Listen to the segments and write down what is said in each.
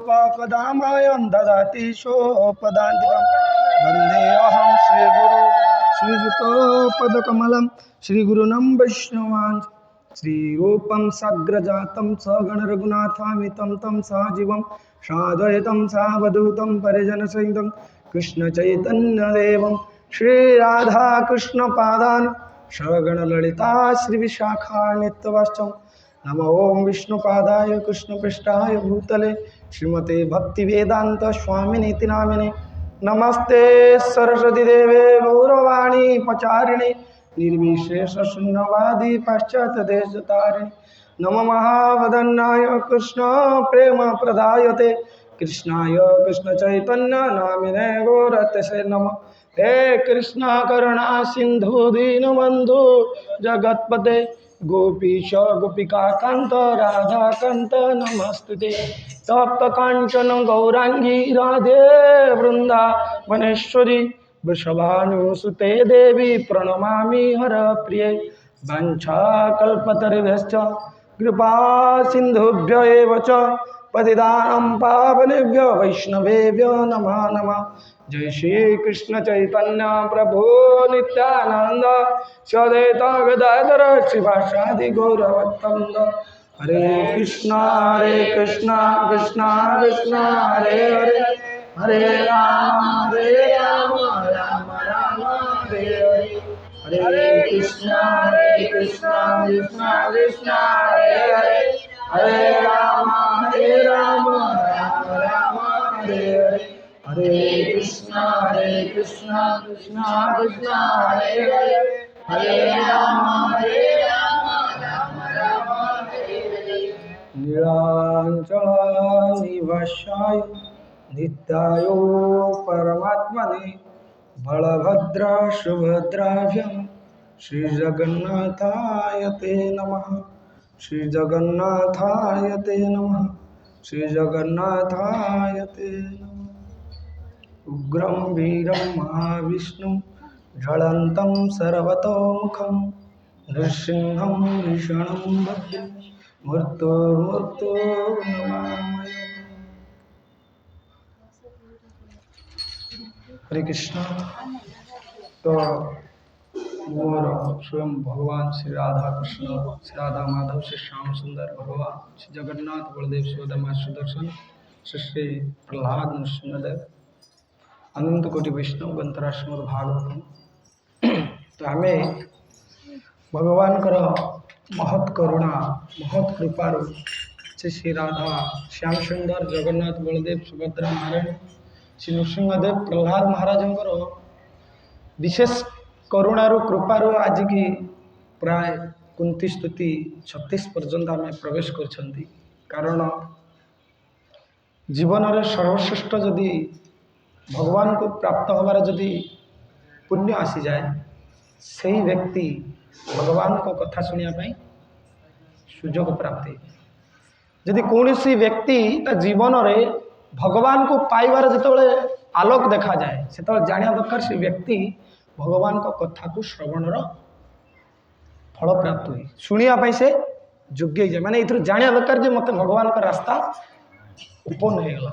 रूपकदामयं ददाति सोपदान्तिकं वन्देऽहं श्रीगुरु श्रीयुतपदकमलं श्रीगुरुनं वैष्णवान् श्रीरूपं साग्रजातं सगणरघुनाथामितं तं सजीवं साद्वैतं सावधूतं परिजनसहितं कृष्णचैतन्यदेवं श्रीराधाकृष्णपादान् सगणललिता श्रीविशाखा नित्यवासं नमो ओं विष्णुपादाय कृष्णपृष्ठाय भूतले श्रीमते भक्तिवेदांत स्वामिनीति नामिने नमस्ते सरस्वती देवे गौरवाणी पचारिणे निर्विशेष शून्यवादी पाश्चात्य देशतारिणे नमो महावदन्नाय कृष्ण प्रेम प्रदायते कृष्णाय कृष्ण चैतन्य नामिने गौरतसे नमः हे कृष्ण करुणा सिंधु दीनबंधु जगत्पते गोपीश गोपिका कांत राधा कांत नमस्तुते तप्त कांचन गौरांगी राधे वृंदावनेश्वरी वृषभानुसुते देवी प्रणमामि हर प्रिये वंशाकल्पतरुभ्यश्च कृपा सिंधुभ्य एव च पतितानां पावनेभ्यो वैष्णवेभ्यो नमः नमः जय श्री कृष्ण चैतन्य प्रभु नित्यानंद सदैत गदाधर श्रीवासादि गौरवत्तंद हरे कृष्णा कृष्णा कृष्णा हरे हरे हरे राम राम राम हरे हरे हरे कृष्णा कृष्णा कृष्णा हरे हरे हरे राम राम राम हरे हरे हरे कृष्णा कृष्णा कृष्णा हरे हरे हरे राम राम राम हरे हरे नीलांचल निवासाय नित्याय परमात्मने बलभद्र सुभद्राभ्यां श्रीजगन्नाथाय ते नमः श्रीजगन्नाथाय ते नमः श्रीजगन्नाथाय ते नमः उग्रं वीरं महाविष्णुं ज्वलन्तं सर्वतोमुखं नृसिंहं भीषणं भद्रं मृत्युर्मृत्युर्नमामि हरे कृष्ण। तो मोर स्वयं भगवान श्री राधा कृष्ण श्री राधा माधव श्री श्याम सुंदर भगवान श्री जगन्नाथ बलदेव सुभद्रा सुदर्शन श्री प्रहलाद नृसिंहदेव अनंत कोटि वैष्णव ग्रंथराज श्रीमद् भागवतम। तो आम भगवान महत् करुणा महत् कृपार श्री राधा श्याम सुंदर जगन्नाथ बलदेव सुभद्रा नारायण श्री नृसिंहदेव प्रहलाद महाराज विशेष करुणार कृपार आज की प्राय 29 स्तुति 36 पर्यंत आम प्रवेश कर कारण जीवन में सर्वश्रेष्ठ जदि भगवान को प्राप्त होवार जदि पुण्य आसी जाए से ही व्यक्ति भगवान को कथा शुणा सुजोग प्राप्ति जदि कौन सी व्यक्ति जीवन में भगवान को पाइबार जो आलोक देखा जाए से जाना दरकार से व्यक्ति भगवान को कथा को श्रवणर फल प्राप्त हुई शुणा से योग्य जाए माने ये जाना दरकार जे मत भगवान का रास्ता ओपन हो गला।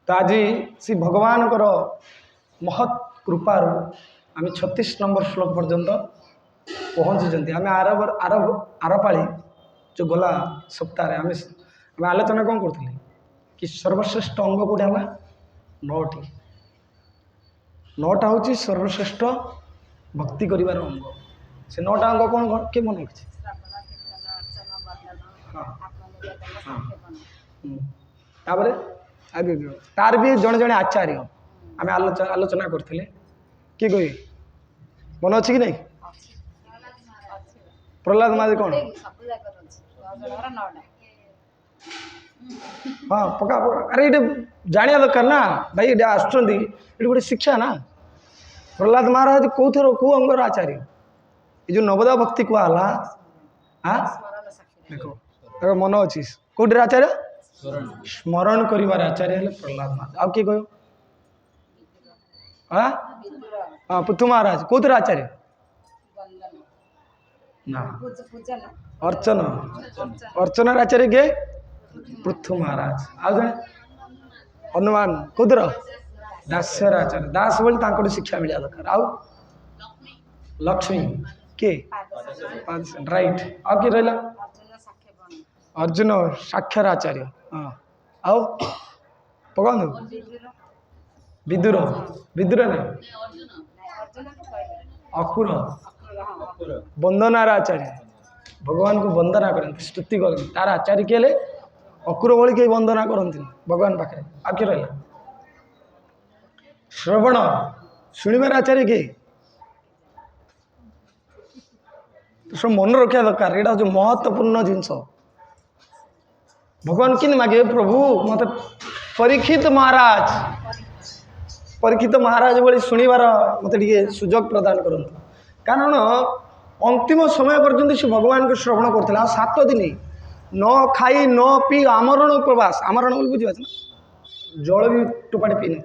तो आज से भगवान महत् कृपार आम 36 नंबर श्लोक पर्यंत पहुँची आम आर पाली जो गला सप्ताह आम आलोचना कौन करें कि सर्वश्रेष्ठ अंग कौटा है 9टी 9टा हूँ सर्वश्रेष्ठ भक्ति करार अंग से 9टा अंग कौन किए मन रखी तापर आगे तार भी जड़े जड़े आचार्य आम आलोचना करते किए कहे मन अच्छी कि नहीं प्रहलाद महाराज कौन हाँ पका पका अरे ये जाना दरकार ना भाई ये आसुँच गोटे शिक्षा ना प्रहलाद महाराज कौथर कौ अंगर आचार्य ये जो नवदा भक्ति कहला हाँ देख मन अच्छी कौटे आचार्य स्मरण कर आचार्य प्रहलाद महाराज आउ किए कह हाँ हाँ पृथु महाराज कौथर आचार्य ना अर्चना अर्चना आचार्य किए पृथु महाराज आउ जड़े हनुमान कौदर दासर आचार्य दास बोली तांको शिक्षा मिलिया दरकार आउ लक्ष्मी के राइट आउ किए रहा अर्जुन साक्षर आचार्य हाँ आउ पकड़ू विदुर विदुर नहीं अकुर वंदनार आचार्य भगवान को वंदना करते स्तुति करते तार आचार्य किए अकुर भली कहीं वंदना करते भगवान पाखे आ किए रहा श्रवण शुणिबार आचार्य किए तो सब मन रखा दरकार यहाँ जो महत्वपूर्ण जिनस भगवान कि मागे प्रभु मत परीक्षित महाराज भाई शुणिबार मत सुजोग प्रदान करते कारण अंतिम समय पर्यंत से भगवान को श्रवण करते 7 दिन न खाई न पी आमरण उपवास आमरण बोल बुझे जल भी टोपाटे पी नी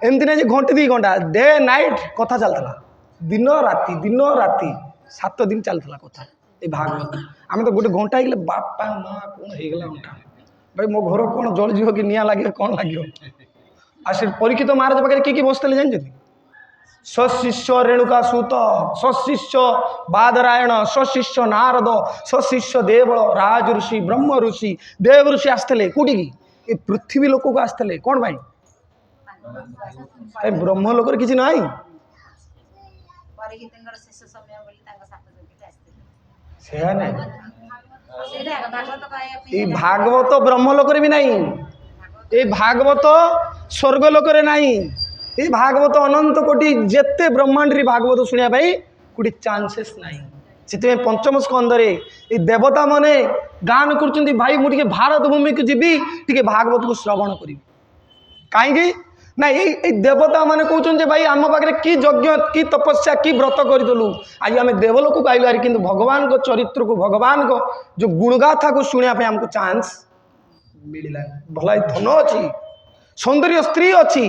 एमती ना घंटे 2 घंटा डे नाइट कथा चलता दिन राति 7 दिन चलता कथा ये भागवत आम तो गोटे घंटा हो बापा माँ कौन होगा घंटा भाई मो घर कौन जल जीव कि निआ लगे कौन लगे आ परीक्षित महाराज पाखे किए बसते जानते सशिष्य रेणुका सूत सशिष्य बादरायण सशिष्य नारद सशिष्य देवल राज ऋषि ब्रह्म ऋषि देव ऋषि आसते कौटी की ये पृथ्वी लोक को आसते कौन भाई ब्रह्म लोक किसी ना भागवत ब्रह्मलोक भी नहीं ये भागवत स्वर्गलोक नहीं ये भागवत अनंत कोटि जेते ब्रह्मांड भागवत शुणा कोई चांसेस नहीं से पंचम स्कंदे ये देवता माने गान कर भाई मुझे भारत भूमि को जीवी टी भागवत को श्रवण करी कहीं ना ये देवता माने कहते भाई आम पाखे कि यज्ञ कि तपस्या कि व्रत करूँ आज आम देवलोक को आइलु कि भगवान को चरित्र को भगवान को जो गुणगाथा को शुणापी आमको चांस मिलला भला धन अच्छी सौंदर्य स्त्री अच्छी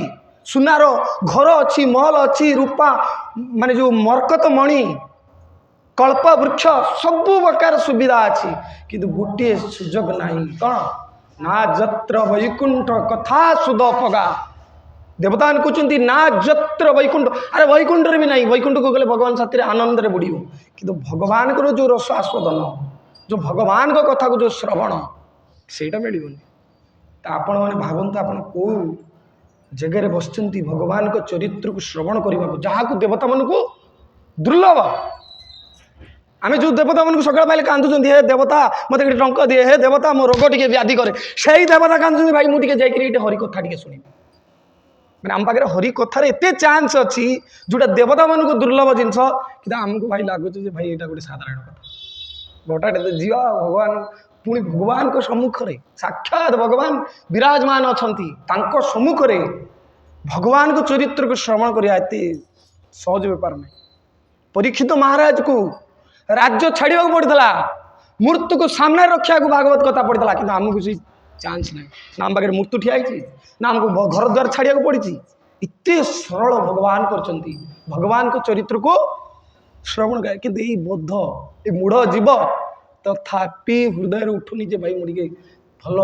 सुनार घर अच्छी महल अच्छी रूपा माने जो मरकत मणि कल्प वृक्ष सब प्रकार सुविधा अच्छी किंतु गोटे सुजोग नहीं कौन ना जत्र वैकुंठ कथा सुदपगा देवता कहते ना जत्र वैकुंठ अरे वैकुंठ भी नहीं वैकुंठ को गले भगवान साथी आनंद रे बुड़ कि भगवान को जो रस आस्वादन जो भगवान को कथा को जो श्रवण सेटा मिलनी तो आपण मैंने भावतु आप जगह बसुँच भगवान को चरित्र को श्रवण करने को जहाँ को देवता मन को दुर्लभ आम जो देवता मन को सकाल पाइले कांदुंट हे देवता मत टंक दिए हे देवता मो रोग टे व्याधि करे से देवता कांदुंट भाई मुझे जाकर हरि कथा टे शुणी मैंने आम पाखे हरि कथार एत चांस अच्छी जोटा देवता मन को दुर्लभ जिनस कि आमको भाई लगुच भाई यहाँ गोटे साधारण कथा गोटाटे जीवा भगवान पुणी भगवान को सम्मुख में साक्षात भगवान विराजमान अच्छा सम्मुख में भगवान को चरित्र को श्रवण करा सहज बेपार नहीं परीक्षित महाराज को राज्य छाड़ा पड़ता मृत्यु को सामने रखा भागवत कथा पड़ता कि आमको चांस ना ना आम पाखे मृत्यु ठिया ना आमको घर द्वार छाड़ा पड़ी एत सरल भगवान कर भगवान को चरित्र को श्रवण करे कि बोध ये मूढ़ जीव तथापि हृदय उठुनी जे भाई मुझे भल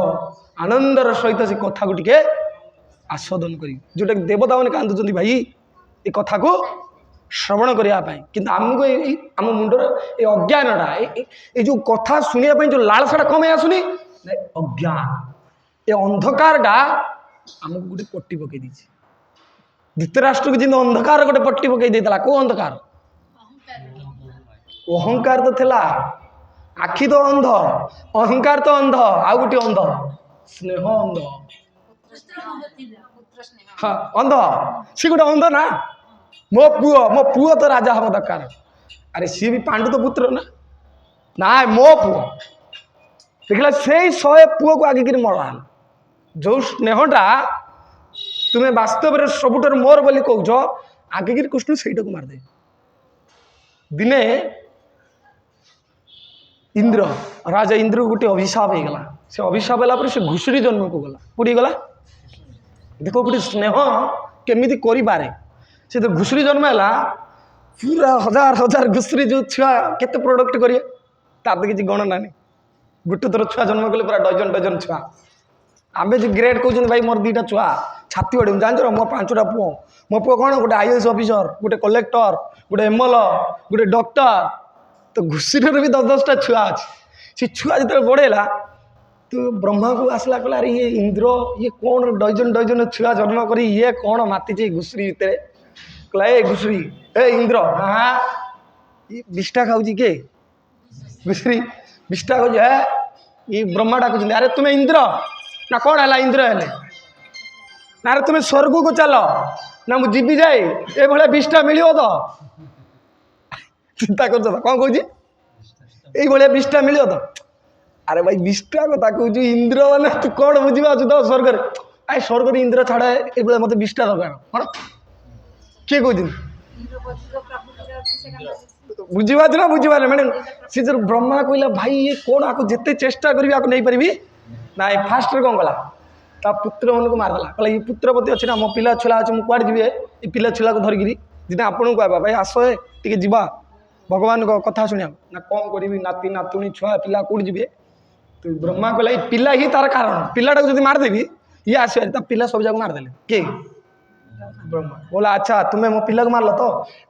आनंदर सहित से कथा को टे आस्वादन करी जोटा देवता मैंने कांदुंट भाई ये कथा को श्रवण करने कि आमको आम मुंडर ये अज्ञानटा ये जो कथा शुणापी जो लालसाटा कम आसुनी अज्ञान ये अंधकारटा आमको गोटे पट्टी पकई दी धृतराष्ट्र को जिन अंधकार गोटे पट्टी पकई देता कौ अंधकार अहंकार तो थिला आखि तो अंध अहंकार तो अंध आ गोटे अंध स्नेह अंध हाँ अंध सी गोटे अंध ना मो पुओ तो राजा हम दरकार अरे सी भी पांडु तो पुत्र ना मो पुओ देखला से 100 पुओ को आगे मरा जो स्नेहटा तुम्हें वास्तव में सबुठार मोर बोली कौच आगे कृष्ण सहीटा को मारदे दिने इंद्र राजा इंद्र गोटे अभिशाप हो गला से अभिशाप है से घुषुरी जन्म को गला कौटी गला देखो गोटे स्नेह केमी करे से तो घुषुरी जन्म है पूरा हजार हजार घुषुरी जो छुआ केते प्रोडक्ट करिए तार तो किसी गणना नहीं गोटे थर छुआ जन्म कले पूरा डजन डजन छुआ आम जो ग्रेड कहते भाई मोर 2टा छुआ छाती बड़ी जानच मोर 5टा पुओ मो पुओ कौन गोटे आईएएस ऑफिसर गोटे कलेक्टर गोटे एमएल गोटे डॉक्टर तो घुषी भी 10-10टा छुआ अच्छे से छुआ जो बड़ेला तो ब्रह्मा को आसला कहला अरे ये इंद्र ये कौन डजन छुआ जन्म कर ये कौन माति घुषरी भितर कहला ए घुषरी ए इंद्र हाँ ये विष्टा खाऊ के घुषरी विष्टा खाऊ है ये ब्रह्मा डाकुच अरे तुम्हें इंद्र ना कौन है इंद्र हेले ना रे तुम्हें स्वर्ग को चल ना मुझे जीवी जाए ये भाया विष्टा मिल तो चिंता कर कौन कौन ये विष्टा मिल तो अरे भाई विष्टा कथा कहूँ इंद्र मैंने तू कौन बुझा तो स्वर्ग आई स्वर्ग इंद्र छाड़ा ये मत विष्टा दरकार कौन किए कौन बुझीपार ना बुझीपारे मैंने सी जो ब्रह्मा कहला भाई ये कौन आपको जिते चेष्टा करी आपको नहीं पारि ना फास्ट कौन कला ता पुत्र मन को मारदेला कहला ये पुत्रपति अच्छे ना मो पिला छुला अच्छे मुझे कौड़ जी ये पिला छुला को धरिकी जिते आपन को भाई आस टे जा भगवान को कथा शुणा ना कौन करी नाती नातुणी छुआ पिला कौट जी तो ब्रह्मा कहला ये पिला ही तार कारण पिलाटा को मारदेवी ये आसो पिला सब जाक मारदेले किए ब्रह्मा बोला अच्छा तुम्हें मो पिला को मारल तो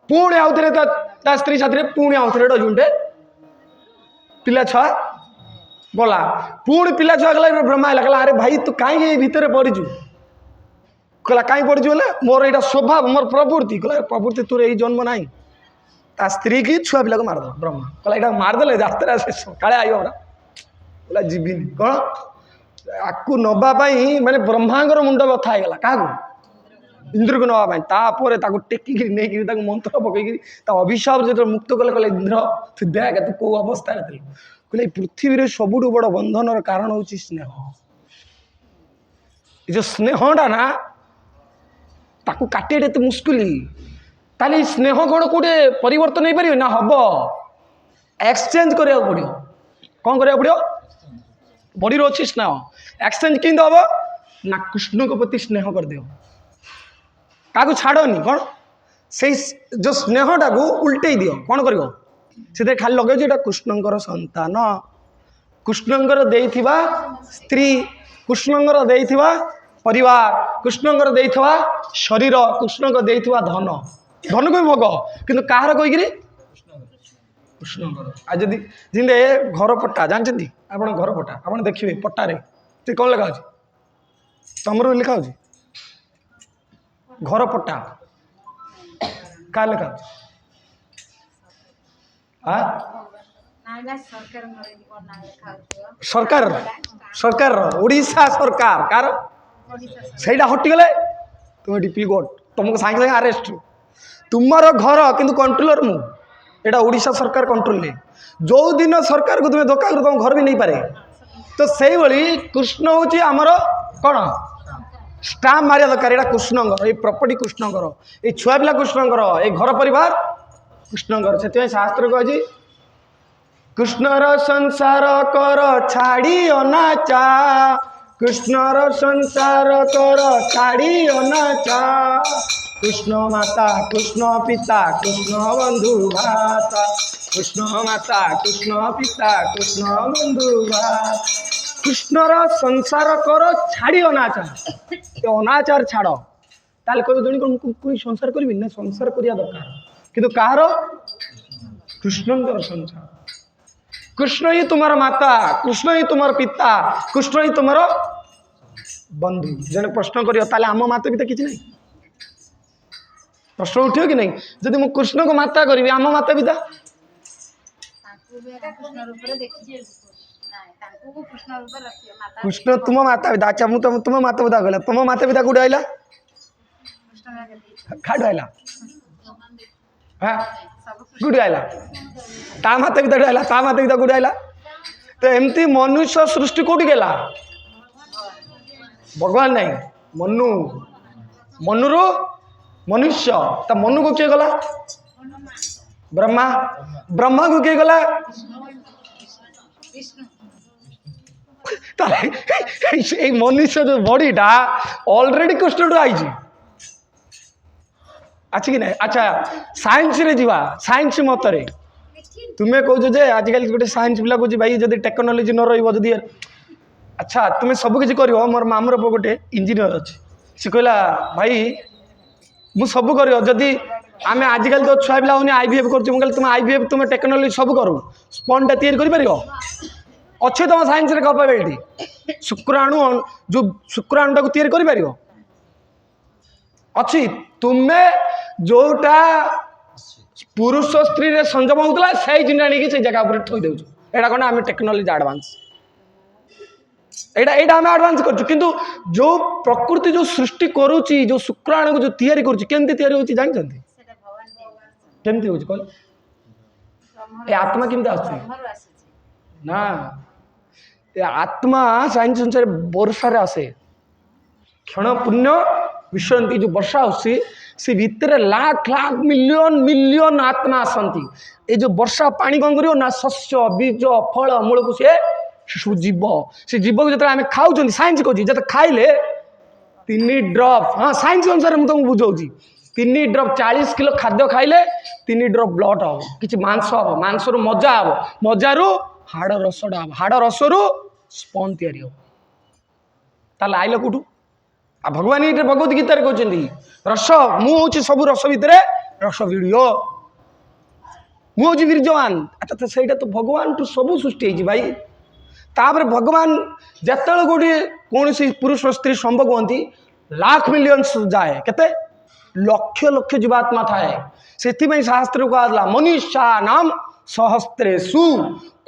पुणी आउ थे स्त्री साथी पुणी आउ थे डजुंटे पिला छुआ गला पुणी पिला छुआ गला ब्रह्मा कहला अरे भाई तू कहीं भितर पड़ीचु कहला कहीं पड़ीचु बोले मोर यहाँ स्वभाव मोर प्रवृत्ति कहला प्रवृत्ति तोर यही जन्म ना ता स्त्री की छुआ पिला को मारद ब्रह्मा कहला यहाँ मारदेले जात्रा शेष काले आयो हमरा बोला जीविनी कौन आपको नवाई माने ब्रह्मांगर मुंड बथा होगा क्या इंद्र को नापर टेकिक नहीं मंत्र पकईकि अभिशाप जो मुक्त कले कहले इंद्र तू देख तू कौ अवस्था कहले पृथ्वी सबुठ बड़ बंधन कारण हूँ स्नेह जो स्नेहटा ना ताकू काटे एत मुस्किल ताले स्नेह कौन कौटे परिवर्तन नहीं पार ना हम एक्सचेंज करा पड़ो कौन करा पड़ो बड़ी अच्छी स्नेह एक्सचेंज किंतु हम ना कृष्ण को प्रति स्नेह कर दियो क्या छाड़नी कौन से जो स्नेहटा को उल्टे दियो कौन कर खाली लगे कृष्णंकर संतान कृष्णंकर देइथिबा स्त्री कृष्णंकर देइथिबा परिवार कृष्णंकर देइथिबा शरीर कृष्णंकर देइथिबा धन धन को भोग किंतु कहार कहीकि कृष्णंकर आज जदि जिंदे घर पट्टा जानते आप घर पट्टा आप देखिए पट्टारे ते कौन लिखा तमर लिखा घर पट्टा क्या लिखा सरकार सरकार ओडिशा सरकार कार से हटिगले तुम डीपी कोड तुमको सागे सागे आरेस्ट तुम्हार घर किंतु कंट्रोलर मु एटा ओडिशा सरकार कंट्रोल ले जो दिन सरकार को तुम्हें धोखा कर तुम घर भी नहीं पारे तो से भाई कृष्ण हूँ आमर कौन स्टाम्प मारिया दरकार यहाँ कृष्णंकर ये प्रॉपर्टी कृष्णंकर ये छुआ पिला कृष्णंकर ये घर परिवार कृष्णंकर से शास्त्र कही कृष्णर संसार कर छाड़ी अनाचा कृष्णर संसार कर छाड़ी अनाचा कृष्ण माता कृष्ण पिता कृष्ण बंधु भाता कृष्ण माता कृष्ण पिता कृष्ण बंधु भाता कृष्णर संसार कर छाड़ी अनाचार ये अनाचार छाड़ ताल कोई संसार करी ना संसार करिया दरकार किंतु कहार कृष्णंकर संसार कृष्ण ही तुम्हारा माता कृष्ण ही तुम्हारा पिता कृष्ण ही तुम्हारा बंधु जने प्रश्न करियो आम माता पिता किसी नहीं प्रश्न उठियो कि नहीं जदि मु कृष्ण को माता करी आम माता पिता कृष्ण तुम माता पिता अच्छा मुझे तुम माता पिता कहला तुम माता पिता कौटे आइला खाड़ आइला हाँ कौटे आइला ता माता पिता आइला ता माता पिता कौटे आइला तो एमती मनुष्य सृष्टि कौटी गला भगवान नहीं मनु मनुरु मनुष्य ता मनु को किए गला ब्रह्मा ब्रह्मा को किए गला मनुष्य जो बॉडीटा ऑलरेडी कृष्ण आई अच्छी कि नहीं अच्छा साइंस रे जीवा साइंस मतरे तुम्हें कौच जे आजिकल गोटे साइंस पिला कौच भाई जब टेक्नोलोजी न रही अच्छा तुम्हें सब किसी कर मोर मामूर पुआ गोटे इंजीनियर अच्छे सी कहला भाई मु सब कर जदि आम आजिकल तो छुआ पिला होनी आईवीएफ कर तुम आईवीएफ तुम टेक्नोलोजी सब करू स्पंडा तैयारी कर अच्छे तुम साइंस कैपेबिलिटी शुक्राणु जो शुक्राणुटा को तैयारी कर अच्छी तुम्हें जोटा पुरुष स्त्री रे संजम होता से जिनिस नहीं से जगह पर थोई देछु एटा कौन आम टेक्नोलोजी एडवांस एटा आम एडवांस कर किंतु जो प्रकृति जो सृष्टि करुच्ची जो शुक्राणु को जो तैयारी करुच्ची केमती तैयारी होची जानछंती केमती होची कहल ए आत्मा केमती आछी ना ए आत्मा साइंस अनुसार वर्षा रे आसे क्षण पुण्य विश्वंती जो वर्षा होसी से भितर लाख लाख मिलियन मिलियन आत्मा आसंती ए जो वर्षा पानी कौन करियो ना शस्य बीज फल मूल को से जीव से जीव को जो खाऊ साइंस कहूँ जो खाइले 3 ड्रप हाँ साइंस अनुसार मुझे तुमको बुझाऊँ 3 ड्रप 40 किलो खाद्य खाइले 3 ड्रप ब्लड हम कि मांस हम मांस रु मजा हम मजार हाड़ रसटा हम हाड़ रस रु स्पन तैयारी हम ताल आइल कौटू आ भगवान ये भगवत गीतार कहते रस मुझे सब रस भितर रस वीडियो मुझे वीरजवान अच्छा से तो भगवान टू सब सृष्टि है भाई तापर भगवान जिते गोटे कौन पुरुष स्त्री संभोग कहती लाख मिलियंस जाए केते लक्ष लक्ष जीवात्मा थाए से शास्त्र कहला मनुष्या नाम सहस्त्रेषु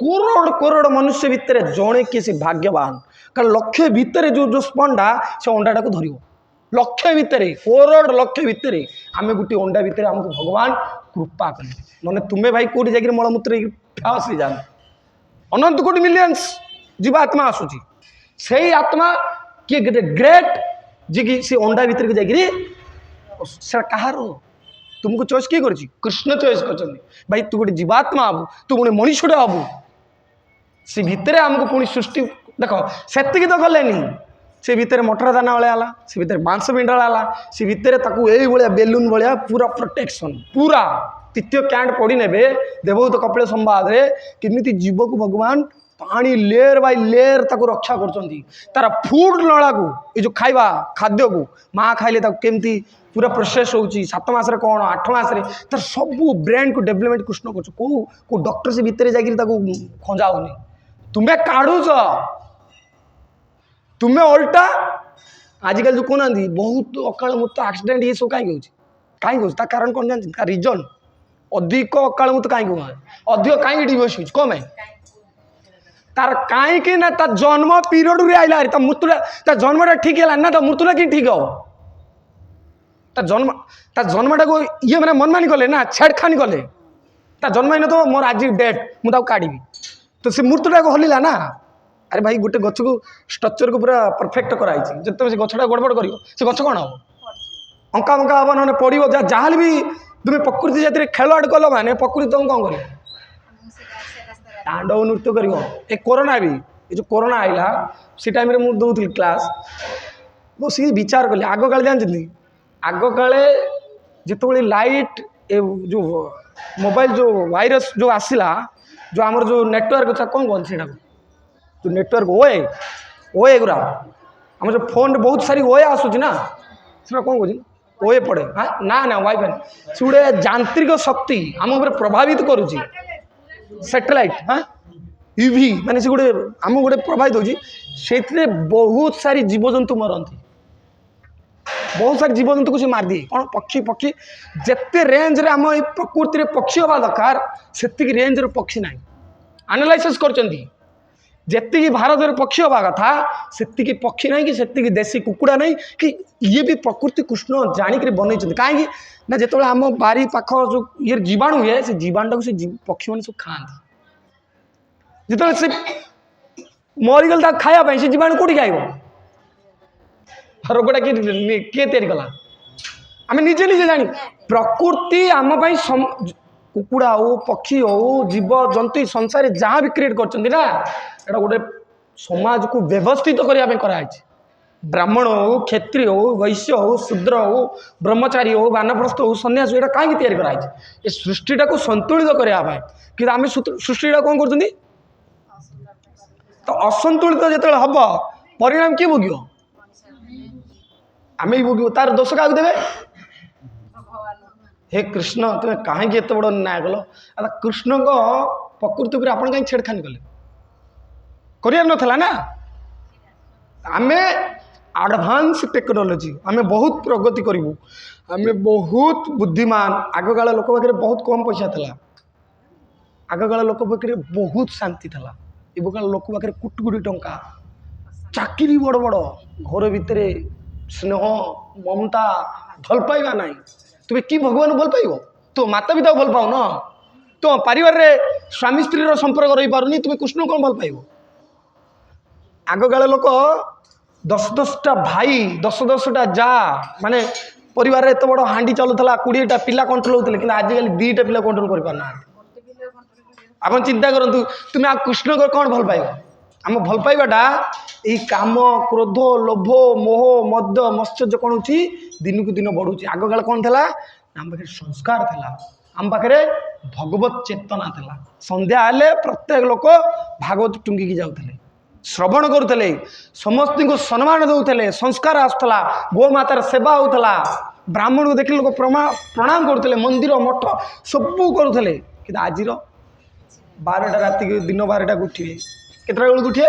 करोड़ करोड़ मनुष्य भितर जड़े किसी भाग्यवान कारण लक्ष भितर जो जो स्पंडा से अंडाटा को धर लक्ष भितर करोड़ लक्ष भितर आम गोटे अंडा भितर आमको भगवान कृपा कले नने तुम्हें भाई कौटी जाकर मलमूत्र फसी जान अनंत कोटी मिलियंस जीवात्मा आसूची से आत्मा किए ग्रेट जी कि सी अंडा भितर के जाकर कहार तुमको चॉइस किए कर कृष्ण चॉइस कर भाई तू गोटे जीवात्मा हबू तू गोटे मनुष्यटे हबू से भितर आमको पुणी सृष्टि देख से तो गले से भितर मटर दाना भाया है से भितर मांस पिंडला है से भितर ये बेलून भाया पूरा प्रोटेक्शन पूरा तृतीय कैंट पढ़ी ने देवभूत कपिल संवाद केमी जीव को भगवान पानी लेयर बाय लेयर ताको रक्षा कर फूड नला को ये जो खाइबा खाद्य को माँ खाइले केमती पूरा प्रोसेस होची 7 मासरे कौन 8 मासरे तार सब ब्रेन को डेवलपमेंट कृष्ण को डॉक्टर से भितर जाकर खंजा होनी तुम्हें काढ़ुच तुम्हें उल्टा आजिकल जो कहना बहुत अकाल मृत्यु एक्सीडेंट ये सब कहीं हो कारण कौन जान रिजन अधिक अकाल मृत्यु कहीं अधिक कहीं डिवोर्स हो कम है तार कहीं ना ता जन्म पीरियड रे आइला ता मृत्युटा जन्मटा ठीक है ना मृत्युटा कि ठीक हम ता जन्मटा को ये मैंने मनमानी कले ना छेड़खानी कले ता जन्म ही तो मोर आज डेट मुझे काढ़ी तो से मृत्युटा को हल्ला ना अरे भाई गोटे गछ को स्ट्रक्चर को पूरा परफेक्ट कराई जिते से गछटा गड़बड़ कर गछ कौन हम अंका बंका हम ना पड़ो जहाँ भी तुम प्रकृति जाती खेल कल मैंने प्रकृति तुम कौन कर तांडव नृत्य कर ए कोरोना भी ये जो कोरोना आइला से टाइम मुझे दूसरी क्लास वो सी विचार कली आग काले जानते आग काले जिते लाइट जो मोबाइल जो वायरस जो आसला जो आमर जो नेटवर्क कौन कौन से जो नेटवर्क ओए गुरा आम जो फोन बहुत सारी ओए आसूँ ना से कौन कह ओए पड़े हाँ ना ना वाईफाई से गोटे यांत्रिक शक्ति आम प्रभावित करुच्ची सैटेलाइट हाँ यूवी माने से गोटे आम गोटे प्रभावित होची से बहुत सारी जीवजंतु मरती बहुत सारी जीवजंतु को से मार दिए कौन पक्षी पक्षी जिते रेंज रे आम प्रकृति पक्षी हवा दरकार से रेंज रे पक्षी ना एनालाइसिस कर जी भारत में पक्षी हवा कथा से पक्षी ना कि से देशी कुकुड़ा नहीं कि ये भी प्रकृति कृष्ण जाणिक बनई कहीं ना जो आम बारी पाख जो ये जीवाणु हुए से जीवाणु को से पक्षी मैंने सब खाती जो से मरीगल खायापी से जीवाणु कौटी खाइब रोगटा किए तैयारी कला आम निजे निजे जानी प्रकृति आम कुकुड़ा हो पक्षी हो जीव जंतु संसार जहाँ भी क्रिएट कर गोटे समाज को व्यवस्थित करने ब्राह्मण हो क्षत्रिय हो वैश्य हो शूद्र हो ब्रह्मचारी हो वानप्रस्थ हो सन्यासी यहाँ कहीं तैयारी कराई सृष्टिटा को संतुलित करने कि आम सृष्टिटा कौन कर तो असंतुलित जो हम परिणाम किए भोग आम ही भोग तार दोष क्या देवे हे कृष्ण तुम्हें कहीं एत बड़ न्याय कल कृष्ण प्रकृति पर आप कहीं छेड़खानी कले कर नाला ना आम एडवांस टेक्नोलोजी आम बहुत प्रगति करूँ आम बहुत बुद्धिमान आग काल लोक पाखे बहुत कम पैसा था आग काल लोक पाखे बहुत शांति था एवं काल लोक पाखे कोटी कोटी टंका चाकरी बड़ बड़ घर भितर स्नेह ममता भल पाइबा ना तुम्हें कि भगवान भल पाइब तो माता पिता भल पाओ न तो परिवार रे स्वामी स्त्री संपर्क रही पारुनी तुम्हें कृष्ण कौन भल पाइब आग काल लोक 10-10टा भाई 10-10टा जा माने परिवार एत बड़ हांडी चलुला 20टा पिला कंट्रोल होते कि आजिकल 2टा पिला कंट्रोल कर पारना आप चिंता करूँ तुम्हें आ कृष्ण को कौन भल पाइब आम भल पाइबाटा यही काम क्रोध लोभ मोह मद मत्सर्य कौन हो दिन को दिन बढ़ुची आग काल कौन था आम पाखे संस्कार था आम पाखे भगवत चेतना था संध्या हेले प्रत्येक लोक भागवत टुंगिकी जाऊे श्रवण करुले समस्त को सम्मान दौले संस्कार आसला गोमातार सेवा होता ब्राह्मण को देखिए लोग प्रणाम करुले मंदिर मठ सबू करुले कि आज 12टा राति दिन 12टा उठे केतटा बेलू उठे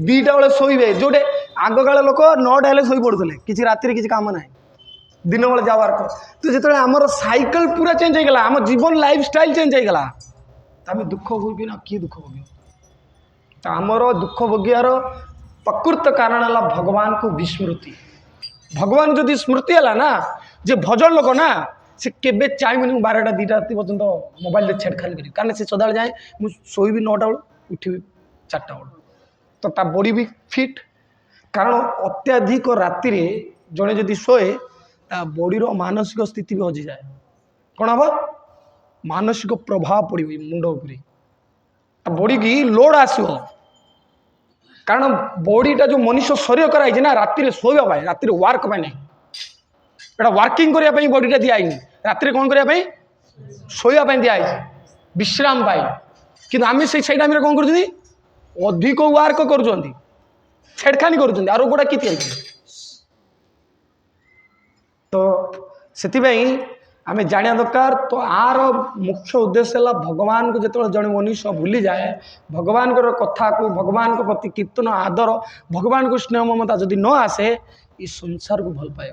2टा बेले शोबे जोटे आग काल लोक 9टा हेल्ले शोई पड़ुले कि राति किसी काम ना दिन बेले जा वर्क तो जो आमर साइकेल पूरा चेंज होगा आम जीवन लाइफ स्टाइल चेंज होगा तो आम दुख भोगी ना किए दुख भोग तो आमर दुख भोगियार प्रकृत कारण है भगवान को विस्मृति भगवान जदि स्मृति है ना जे भजन लोक ना से केबे चाहबे 12टा 2टा राति पर्यंत मोबाइल छेड़खानी कर कारण से सदा जाए मुझे शोबी 9टा बेलू उठिबी 4टा बेलू तो ता बॉडी भी फिट कारण अत्याधिक राति रे जड़े जदि शोए ता बॉडी रो मानसिक स्थिति भी हजि जाए कौन हम मानसिक प्रभाव पड़ो मुंड उपरे बॉडी की लोड आसो कारण बॉडीटा जो मनुष्य शरीर कराई ना राति शोवा राति वर्क नहीं एटा वर्किंग करने बॉडीटा दिखाई राति कौन करने शोवाई दिखाई विश्राम पाई कि आम से टाइम कौन कर अधिक वर्क कर छेड़खानी कर आर गोटा कि तो से आम जाना दरकार तो आर मुख्य उद्देश्य है भगवान को जो जड़े मनुष्य भूली जाए भगवान कथा को भगवान को प्रति कीर्तन आदर भगवान को स्नेह ममता जदि न आसे ये संसार को भल पाए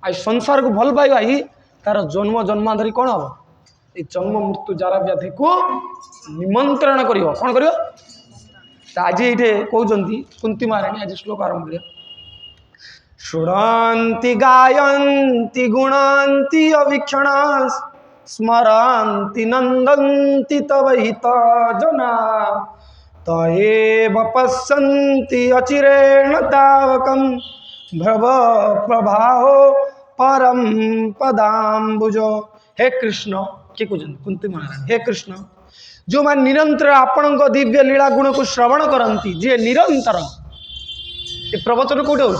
आ संसार को भल पाइबा ही तार जन्म जन्मांतरी कौन हम ये जन्म मृत्यु जरा व्याधि को निमंत्रण कर कौन कर आज ये कहते कुंती महाराणी आज श्लोक आरंभ कर शृण्वन्ति गायन्ति गुणन्ति अवीक्षण स्मरन्ति नन्दन्ति तव हित जना तएव पश्यन्ति अचिरेण तावकं भव प्रभाहो परम पदाम्बुज हे कृष्ण किए कहते कुंती महारानी हे कृष्ण जो मैंने निरंतर आपण दिव्य लीला गुण को श्रवण करती जी निरंतर ये प्रवचन कौटे हो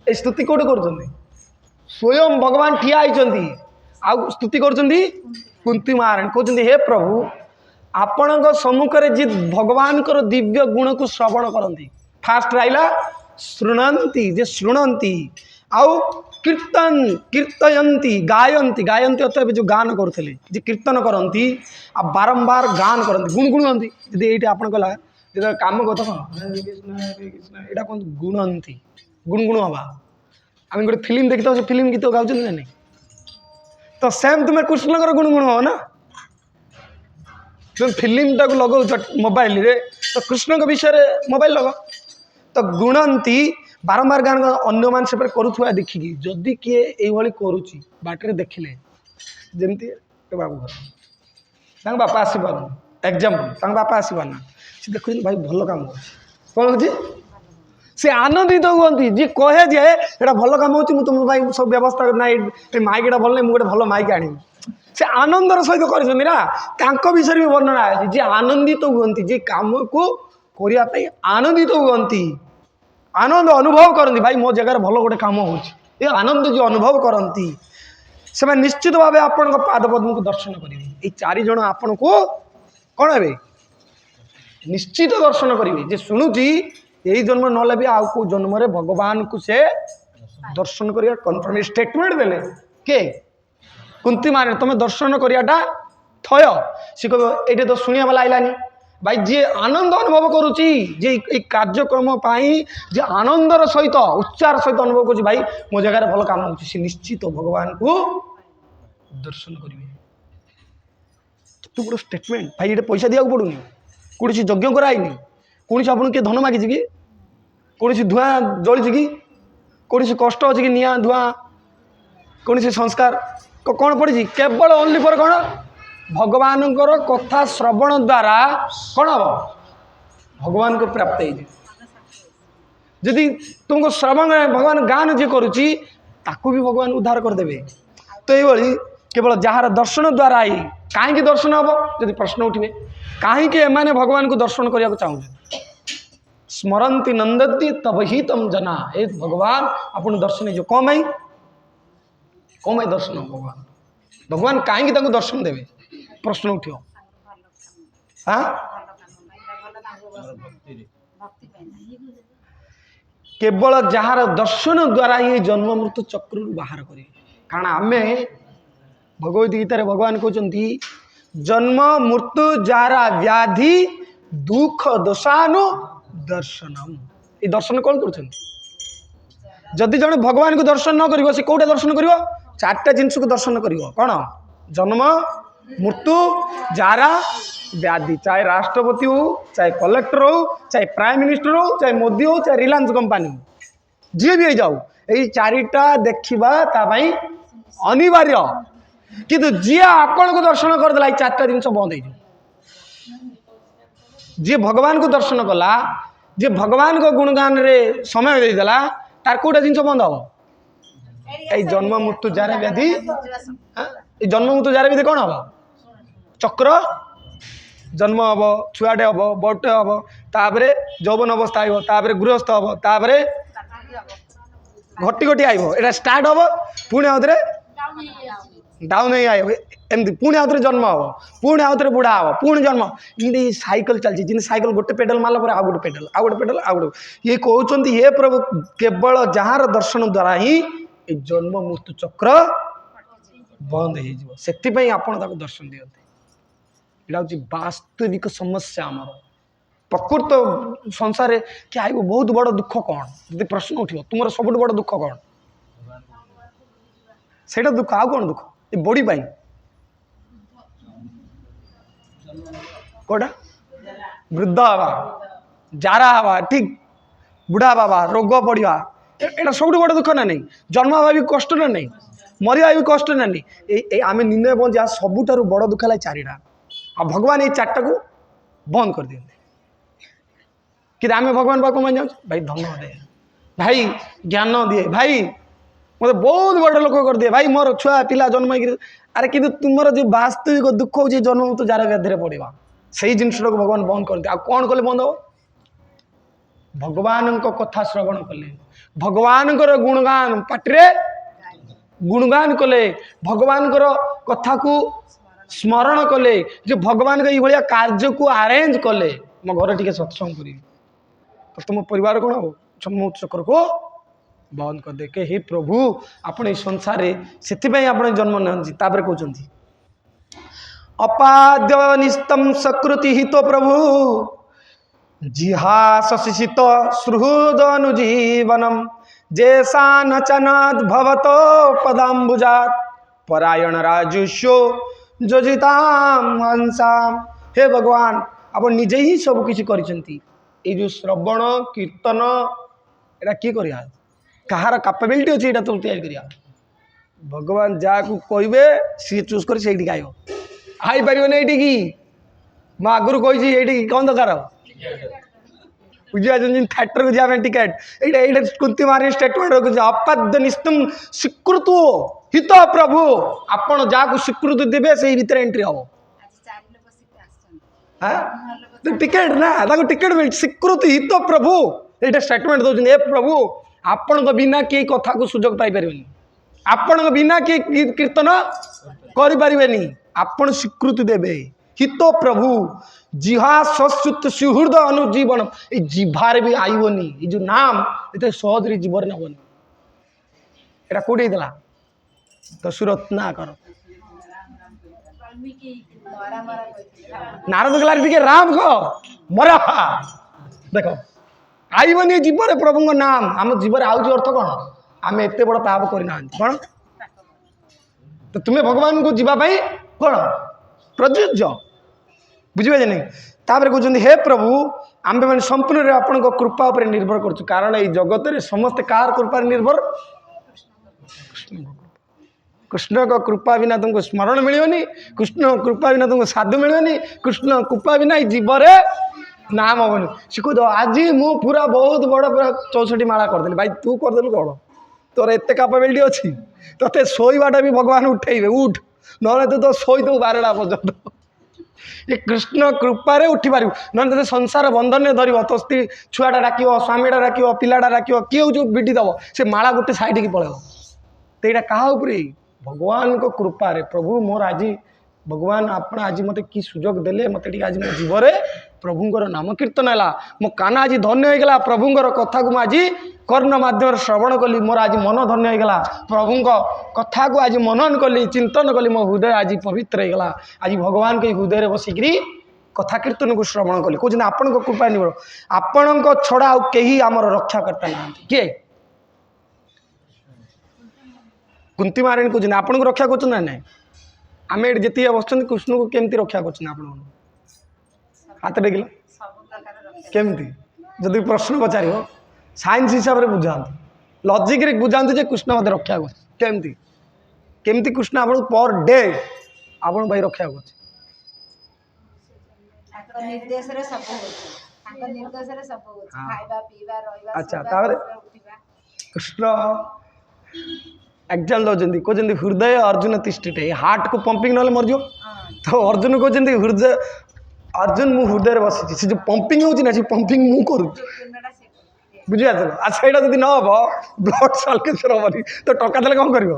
स्तुति कौटे कर स्वयं भगवान ठिया होती स्तुति कर कुंती महाराणी कहते हे प्रभु आपण सम्मुखें जी भगवान दिव्य गुण को श्रवण करती फास्ट रहा शृणंती जे शुणती आउ कीर्तन कीर्तयंती गायंती गायंती अर्थात जो गान करुले जे कीर्तन करती आ बारंबार गान करती गुणगुणती जब ये आप जो कम कथा हरे कृष्ण यहाँ कौन गुणंती गुणगुण हवा आम गोटे फिल्म देखी तो फिल्म गीत गाँव ना नहीं तो सेम तुम्हें कृष्ण गुणगुण हो ना तुम फिल्म टाक लगौ मोबाइल रे तो कृष्ण के विषय मोबाइल लग तो गुणंती बारंबार गान अन्य मान से करुवा देखिकी जदि किए ये करुच्ची बाटर देखिले जमती बाबू घर बापा आसपार एग्जाम्पल बापा आसपारना सी देख भाई भल कम हो कौन हो सी आनंदित हुआ जी कहे जे ये भल कम हो तुम भाई सब व्यवस्था ना माइकटा भल नहीं मुझे भल माइक आनी से आनंदर सहित कर विषय भी वर्णना है जी आनंदित हुआ जी कम को करने आनंदित हुआ आनंद अनुभव करती भाई मो जगार भल गोटे कम हो आनंद जो अनुभव करती से निश्चित भाव आपण पाद पद्म को दर्शन करेंगे ये 4 जन आपण को कौन हे निश्चित दर्शन करेंगे जे शुणुची यही जन्म ना भी आउ को जन्म रे भगवान को से दर्शन करिया कन्फर्म स्टेटमेंट देले के कुंती मारे तुम दर्शन करियाटा थय सी कह ये तो शुणा वाला आइलानी भाई जी आनंद अनुभव करुच्ची जे कार्यक्रम जे आनंदर सहित उच्चार सहित अनुभव करुच्ची भाई मो जगह भल काम हो निश्चित भगवान को दर्शन करेंगे तू गोटे स्टेटमेंट भाई ये पैसा दिया पड़ूनी कौन यज्ञ कराइनी कौन आपन किए धन मागिଛି कि कौन धुआं जली कि कौन कष्ट अच्छी कि निआ धुआं कौन संस्कार कौन पड़ी केवल ओनली फॉर कौन भगवान कथा श्रवण द्वारा कौन हम भगवान को प्राप्त होदी तुमको श्रवण भगवान गान जी करुच्ची ताकू भी भगवान उद्धार करदे तो ये केवल जार दर्शन द्वारा ही कहीं दर्शन हम जब प्रश्न उठे कहीं एमाने भगवान को दर्शन करने को चाहते स्मरंती नंदती तब ही तम जना ए भगवान अपन दर्शन जो कम आई दर्शन भगवान भगवान कहीं दर्शन देवे प्रश्न उठो हाँ केवल जार दर्शन द्वारा ही जन्म मृत्यु चक्र बाहर करें कारण आमे भगवद गीतार भगवान कहते जन्म मृत्यु जारा व्याधि दुख दोषानु दर्शनम ये दर्शन कौन कर जदि जन भगवान को दर्शन न करिवो से कोटा दर्शन करिवो चारटा जिनस को दर्शन करिवो कौन जन्म मृत्यु जारा व्याधि चाहे राष्ट्रपति हो चाहे कलेक्टर हो चाहे प्राइम मिनिस्टर हो चाहे मोदी हो चाहे रिलायंस कंपनी हो जी भी जाऊ यही चारिटा देखा अनिवार्य किंतु जी आपण को दर्शन करदेला ये चारटा जिन बंद हो जी भगवान को दर्शन कला जी भगवान को गुणगान रे समय देदेला तार कोटा जिन बंद हम ये जन्म मृत्यु जार व्याधि जन्म मृत्यु जार व्याधि कौन हम चक्र जन्म हम छुआटे हम बड़टे हम तापर यौवन अवस्था आपर गृहस्थ हम तापर घटी घटी आइब स्टार्ट हम पुणी आउे डाउन ही आए एमती पुणी आउे जन्म हम पुणी आउे बुढ़ा हम पुणी जन्म ये साइकिल चलती जिन साइकिल गोटे पेडल मारला पर आउ गोटे पेडल आउ गोटे पेडल आउ गोटे ये कहते ये प्रभु केवल जार दर्शन द्वारा ही जन्म मृत्यु चक्र बंद हो आपण दर्शन दिखते यहाँ हूँ वास्तविक समस्या आमर प्रकृत संसार क्या आईब बहुत बड़ दुख कौन जब प्रश्न उठो तुम सब बड़ दुख कौन से दुख आउ कौन दुख ये बड़ी पाई कौटा वृद्ध हवा जारा हवा ठीक बुढ़ा बाबा रोग पड़ा यहाँ सब बड़ दुख ना नहीं जन्म हवा भी कष्ट ना नहीं मरिया भी कष्ट ना नहीं आम निर्णय पहुँचा सबुठ बड़ दुख है चारिटा आ भगवान ये चार्टा को बंद कर दिए कि आम भगवान पाक मान जाऊँ भाई धन दे भाई ज्ञान दिए भाई मत बहुत बड़ लोक कर दिए भाई मोर छुआ पिला जन्म अरे कि तुम जो वास्तविक दुख हो जन्म तो जार व्याधि पड़ा से जिनटा को भगवान बंद कर दिए आ कौन कले बंद हो भगवान कथा श्रवण कले भगवान गुणगान पाटे गुणगान कले भगवान कथा को स्मरण कले जो भगवान का ये कार्य को आरेंज कले मो घर टी सत्संग करी तो तुम परिवार कौन हो जन्म चक्र को बंद कर दे के हे प्रभु आपण संसार से जन्म नहीं कहते अपाद्य निस्तम सकृति हित प्रभु जिहासित सुहृद अनुजीवनम जैसा नचनाद भवतो पदाम्बुजात परायण राजुष्यो जोजिताम हंसाम हे भगवान आप निजे ही सब किसी कर जो श्रवण कीर्तन एटा किए करिया कहार कैपेबिलिटी अच्छी यहाँ तुम तैयारी करिया भगवान जहाँ को कहे सी चूज कर गायब आई पार ये कि मैं आगुरी कही कौन दरकार बुझे थिएटर को जाए टिकेट ये कुंती मारी स्टेटमेंट रखुच अपाद्य निस्तम स्वीकृत हित प्रभु आपण जहाँ को स्वीकृति देवे से भीतर एंट्री हम टिकेट ना टिकेट मिल स्वीकृति हित प्रभु ये स्टेटमेंट दौरान ए प्रभु आपण बिना किए कथा को सुजोग पाइपर आपण बिना किए कीर्तन करें आपण स्वीकृति देवे हित प्रभु जिहा सश्रुत सुहृद अनुजीवन ये जिभार भी आईबनी ये जो नाम ये सहज जीवन नबनी एटा कौटी होता दशरथ ना कर नारद गला राम को मरा देख आईबनी जीवन प्रभु नाम आम जीवन आउची अर्थ कौन आम एत बड़ पाप करना कौन तो तुम्हें भगवान को जीवाई कौन प्रযোज्य बुझे नहीं तापर कहते हे प्रभु आम्भे मैंने संपूर्ण आपण कृपा उपर निर्भर कर कारण ये जगत में समस्त कार कृपा निर्भर कृष्ण को कृपा बिना तुमको स्मरण मिलनी कृष्ण कृपा बिना तुमको साधु मिलनी कृष्ण कृपा बिना जीवरे नाम हेनी सी कह आज मु पूरा बहुत बड़ पूरा 64 माला करदेली भाई तू करदेलु कौन तोर एत कैपेबिलिटी अच्छी ते शोवाटा भी भगवान उठेबे उठ ना तो शोई दू 12टा पर्यंत ये कृष्ण कृपारे उठी पार ना तो संसार बंधन धर तो स्त्री छुआटा डाक स्वामीटा डाक पिलाटा डाक किए जो विडी दब से माला गोटे साइड की पड़े तो यहाँ क्या भगवान को कृपारे प्रभु मोर आज भगवान आप आज मत कि सुजोग देले मत आज मो जीवरे प्रभुंर नाम कीर्तन है मो काना आज धन्य होगा प्रभुंर कथा को आज कर्ण माध्यम श्रवण कली मोर आज मन धन्य होगा प्रभु कथा को आज मनन कली चिंतन कली मो हृदय आज पवित्र होगा आज भगवान के हृदय बसिक कथा कीर्तन को श्रवण कली कहते आपण कृपा निर्भर आपण छड़ा कहीं आमर रक्षा करता ना किए कुंती महाराणी कहते आपन को रक्षा कर ना आम ये जी बस कृष्ण को केमती रक्षा कर हाथ टेकिल केमती जदि प्रश्न पचार साइंस हिसाब से बुझाते लॉजिक रे बुझाते जे कृष्ण मत रक्षा करमती केमती कृष्ण आप पर डे आप भाई रक्षा कर अच्छा कृष्ण एग्जाम दौरान कहते हृदय अर्जुन तिष्ठिटे हार्ट को पंपिंग ना मरज तो अर्जुन कहते हृदय अर्जुन मु हृदय बसी से जो पंपिंग होना पंपिंग मु करू बुझे अच्छा यहाँ जब न हम ब्लड सर्कुलेशन हेनी तो टका देले कौन कर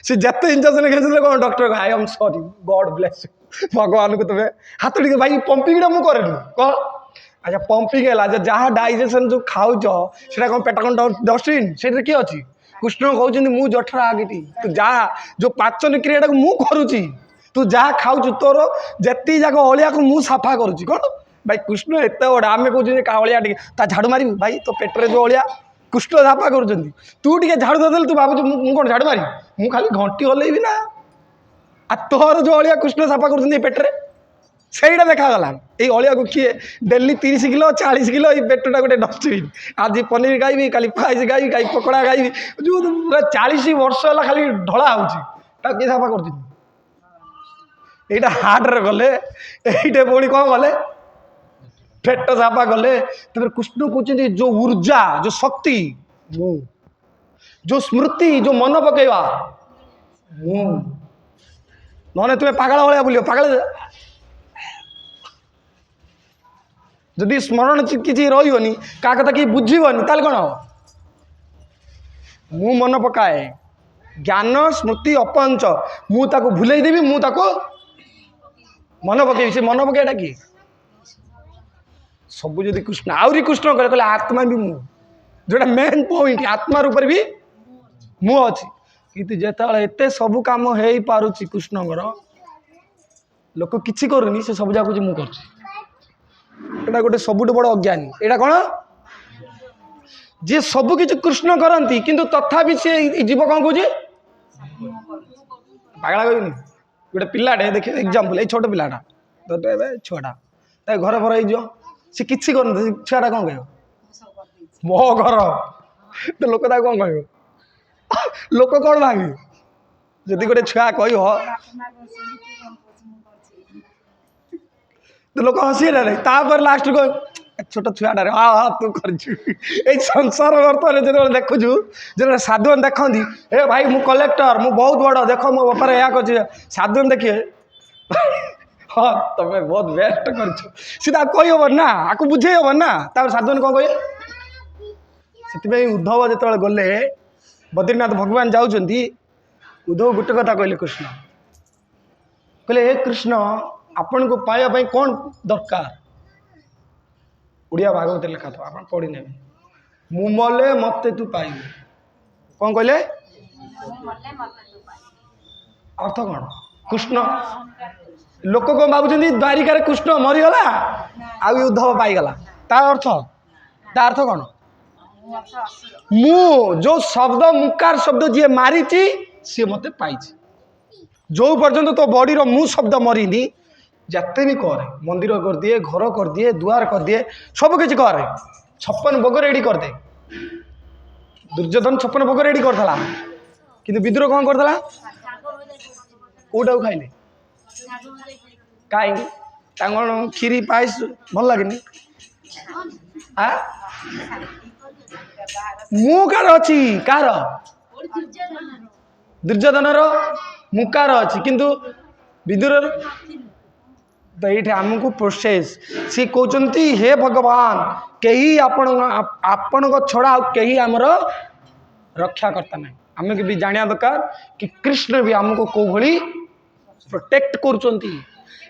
सी जिते इंजेक्शन खेल कौन doctor I am sorry God bless भगवान को तुम्हें हाथ टे भाई पंपिंग मुझे कह अच्छा पंपिंग है जहाँ डाइजेशन जो खाऊ से पेट कौन डस्टबिन से किए अच्छी कृष्ण कहते मु जठर आगे तू जा जो पाचन क्रिया मु करुच्ची तू जहाँ खाऊ तोर जी जाक अलिया को मुझे साफा करुच्ची कौन भाई कृष्ण एत बड़ा आम कहे अलिया ता झाड़ू मारी भाई तो पेटर जो अलिया कृष्ण साफा कर तू टे झाड़ू देदेल तू भाव मुझे कौन झाड़ू मारी मुझे खाली घंटी हल्ल भी ना आ तोर जो अलिया कृष्ण साफा कर पेटरे सहीटा देखागला ये अलिया को किए डेली 30 किलो 40 किलो ये पेटटा गोटे डस्टबिन आज पनीर खाइबी काली फ्राइज खाइबी काली पकड़ा खाइबी जो पूरा 40 वर्ष है खाली ढला हो किए साफा कर हार्ट गले ये पुणी कौन गले पेट साफा गले तब कृष्ण कहते जो ऊर्जा जो शक्ति मु जो स्मृति जो मन पकेवा मु नहे तुम्हें पागल भाया बुल पागल जदि स्मरण किसी रही क्या कथा कि बुझीबनी ताल कौन मु मन पकाए ज्ञान स्मृति अपंच मुझे भूल देवी मुझे मन पकई से मन पकईटा किए सब जदि कृष्ण आहरी कृष्ण कहले आत्मा भी मु जोटा मेन पॉइंट आत्मा रूप भी मु अच्छी कि जिते एत सब कम हो पारुची कृष्णकर लोक किसी करूनी से सब जाक मुझे कर गोटे सबुठ बड़ अज्ञानी एटा कौन जी सब किसी कृष्ण करती किंतु तथापि सी जीव कौन कहे पागला कहनी गोटे पिलाटे देख एग्जाम्पल ये छोट पिलाटा छुआटा घर भर हो सी किसी कर छुआटा कौन कह मो घर तो लोक कौन कह लोक कौन भावी जदि गोटे छुआ कह तो लोक हसी नहीं लास्ट को छोट छुआटा हाँ हाँ तू कर संसार बर्तमान जो देखुचु जो साधु देखती ए भाई मु कलेक्टर मु बहुत बड़ देख मो बापार या कर साधु देखिए हाँ तुम्हें बहुत बेस्ट कर सीधा कही हम ना आपको बुझे हम ना साधु कौन कहे से उद्धव जो गले बद्रीनाथ भगवान जाऊँच उद्धव गोटे कथा कहले कृष्ण कहले हे कृष्ण आपण को पाइबा कौन दरकार ओडिया भागवत लिखा था आप पढ़ी ने मु मले मते तू पाइबू कौन कहले अर्थ कौन कृष्ण लोक कौन भावुं द्वारिका कृष्ण मरीगला आउ उद्धव पाईगला तार अर्थ कौन मु जो शब्द मुकार शब्द जी मारी सी मत पाई जो पर्यंत तो बॉडी रो मु शब्द मरीनी जिते भी करे मंदिर कर दिए घर कर दिए दुआर कर दिए सब किसी करे 56 भोग रेडी कर दे दुर्योधन 56 भोग रेडी करता कि विद्रोह कौन करता कौटा खाइले कहीं खीरी पायस भल लगे मु कार अच्छी कार दुर्योधन मुकार अच्छी किंतु विदुर तो ये आमको प्रोसेस सी कहते हे भगवान कहीं आपण छड़ा कहीं आमर रक्षा करता ना आम भी जाना दरकार कि कृष्ण भी आमको कौ भली प्रोटेक्ट कर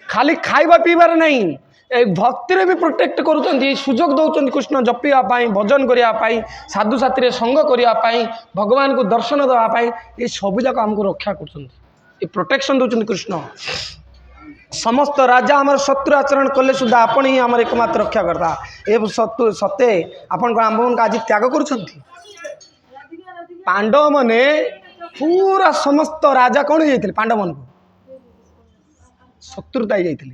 खाली खाइबा पीबार नहीं भक्ति भी प्रोटेक्ट कर सुजोग दौरान कृष्ण जपियापाई भजन करने साधु साथी संग करने भगवान को दर्शन देवाई ये सब जाक आमको रक्षा कर प्रोटेक्शन दौरान कृष्ण समस्त राजा आम शत्रु आचरण कले सुधा आपण ही आम एकमात्र रक्षा करता ए सत्य आपण आम आज त्याग कर पांडव माने पूरा समस्त राजा कौन जाते पांडव मन को शत्रुता ही जाते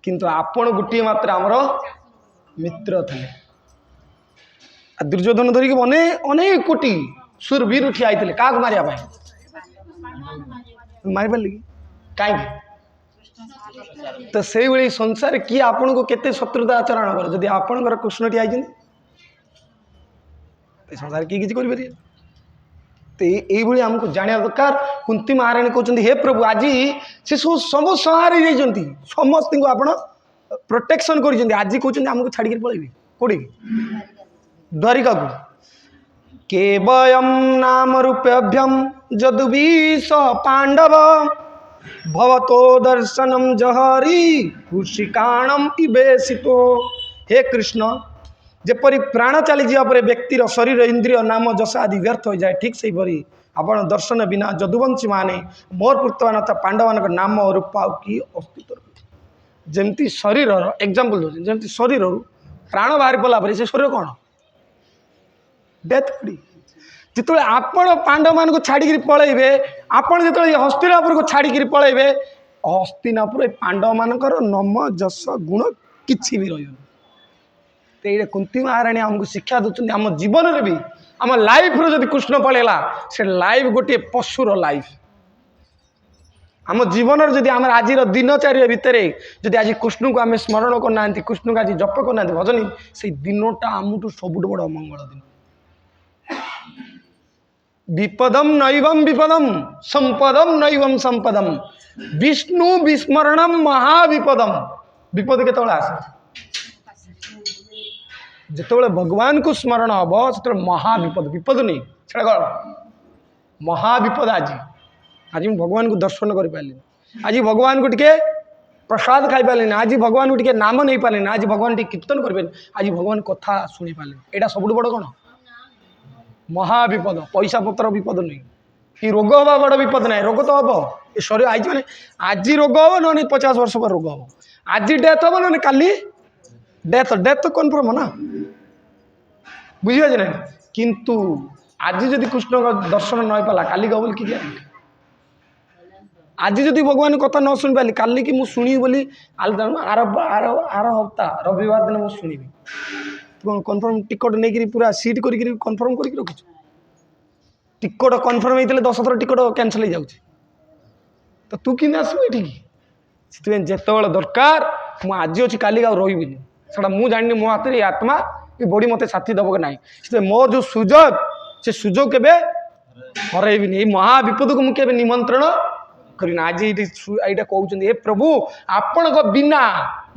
किंतु आपण गोटे मात्र आमर मित्र थे दुर्योधन धरिक बने अनेक कोटी सुरवीर ठिया क्या मारिया मारी पारे कि कहीं तो से भाई संसार किए आपण को केते शत्रुता आचरण कर जदि आपणकर कृष्ण टी आई संसार किए किसी तो ये आमको जाना दरकार कुंती महाराणी कहते हे प्रभु आज से सब संहारी जाती समस्त को आप प्रोटेक्शन कर आज कहते आमको छाड़ी पलैबे कौटी द्वारिका को केवयम नाम रूपेभ्यम जदुबीस पांडव भवतो दर्शनम जहरी कुशिकाणम इवेशितो हे कृष्ण जेपरी प्राण चली जापर व्यक्तिर शरीर इंद्रिय नाम जस आदि व्यर्थ हो जाए ठीक से परी आपण दर्शन बिना जदुवंशी माने मोर पुत्र मान पांडव मान नाम रूप कि अस्तित्व जमती शरीर एग्जांपल दो जमती शरीर प्राण बाहरी पला पर से शरीर कौन डेथ बॉडी जिते आपण पांडव मान को छाड़ी पलैबे आपण जो हस्तिनापुर को छाड़ी पलैबे हस्तिनापुर पांडव मानकर नम जस गुण किसी भी रही तो ये कुंती महाराणी आमको शिक्षा दूसरी आम जीवन भी आम लाइफ रो कृष्ण पलैला से लाइफ गोटे पशुर लाइफ आम जीवन जदि आम आज दिनचर्या भितर जदि आज कृष्ण को आम स्मरण करना कृष्ण को आज जप करना भजन से दिनटा आमठू सबुठ बड़ मंगल दिन विपदम नैवम विपदम संपदम नैवम संपदम विष्णु विस्मरणम महाविपदम विपद केत आसे जिते भगवान को स्मरण हम से महाविपद विपद नहीं से महाविपद आज आज भगवान को दर्शन कर पारे आज भगवान को टिके प्रसाद खाई पारे आज भगवान को टिके नाम नहीं पारे आज भगवान टे कीर्तन करें आज भगवान कथा शुणी पारे यहाँ सब बड़ कौन महाविपद पैसा पत्र विपद नहीं कि रोग हवा बड़ विपद ना रोग तो हम ये शरीर आई मैंने आज रोग हम ना 50 वर्ष पर रोग हम आज डेथ हम ना काली डेथ डेथ तो कन्फर्म ना बुझे ना किंतु आज जदि कृष्ण का दर्शन न पाला काली का बोल कि आज जदि भगवान कथा न शुणी पाली काली कि मुझे शुणी बोली आर आर आर हप्ता रविवार दिन मुझे शुणी कौन कन्फर्म टिकट नहीं पूरा सीट कर कन्फर्म कर रखी टिकट कन्फर्म होते 10 थर टिकट कैंसल हो जाऊँ तो तू कि आसबू ये जिते दरकार मुझे आज अच्छी काली आ रही से मुझे जानी मो हाथ में आत्मा ये बॉडी मत साथी दब कि ना मोर जो सुजोग से सुजोग के हरइबी महाविपद को मुझे निमंत्रण करना आज ये कहते हे प्रभु आपण बिना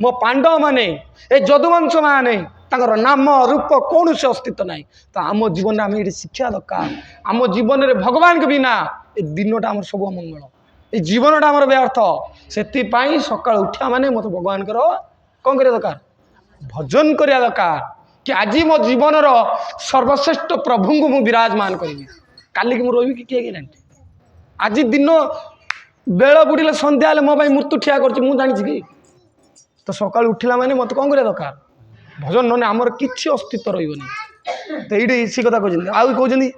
मो पांडव माने ए जदुवंश माने ताकर नाम रूप कौन से अस्तित्व ना तो आम जीवन में आम ये शिक्षा दरकार आम जीवन में भगवान के बिना ए दिनटा आम सब मंगल এই জীবনটা আমার ব্যর্থ ସେଥିପାଇଁ ସକାଳୁ ଉଠିବା ମାନେ ମୋତେ ଭଗବାନଙ୍କର କ'ଣ କରିବା ଦରକାର ଭଜନ କରିବା ଦରକାର କି ଆଜି ମୋ ଜୀବନର ସର୍ବଶ୍ରେଷ୍ଠ ପ୍ରଭୁଙ୍କୁ ମୁଁ ବିରାଜମାନ କରିବି କାଲିକି ମୁଁ ରହିବି କି କିଏ କି ଜାଣିଛି ଆଜି ଦିନ ବେଳ ବୁଡ଼ିଲେ ସନ୍ଧ୍ୟା ହେଲେ ମୋ ପାଇଁ ମୃତ୍ୟୁ ଠିଆ କରୁଛି ମୁଁ ଜାଣିଛି କି ତ ସକାଳୁ ଉଠିଲା ମାନେ ମୋତେ କ'ଣ କରିବା ଦରକାର ଭଜନ ନହେଲେ ଆମର କିଛି ଅସ୍ତିତ୍ୱ ରହିବନି ତ ଏଇଠି ସେ କଥା କହୁଛନ୍ତି ଆଉ କହୁଛନ୍ତି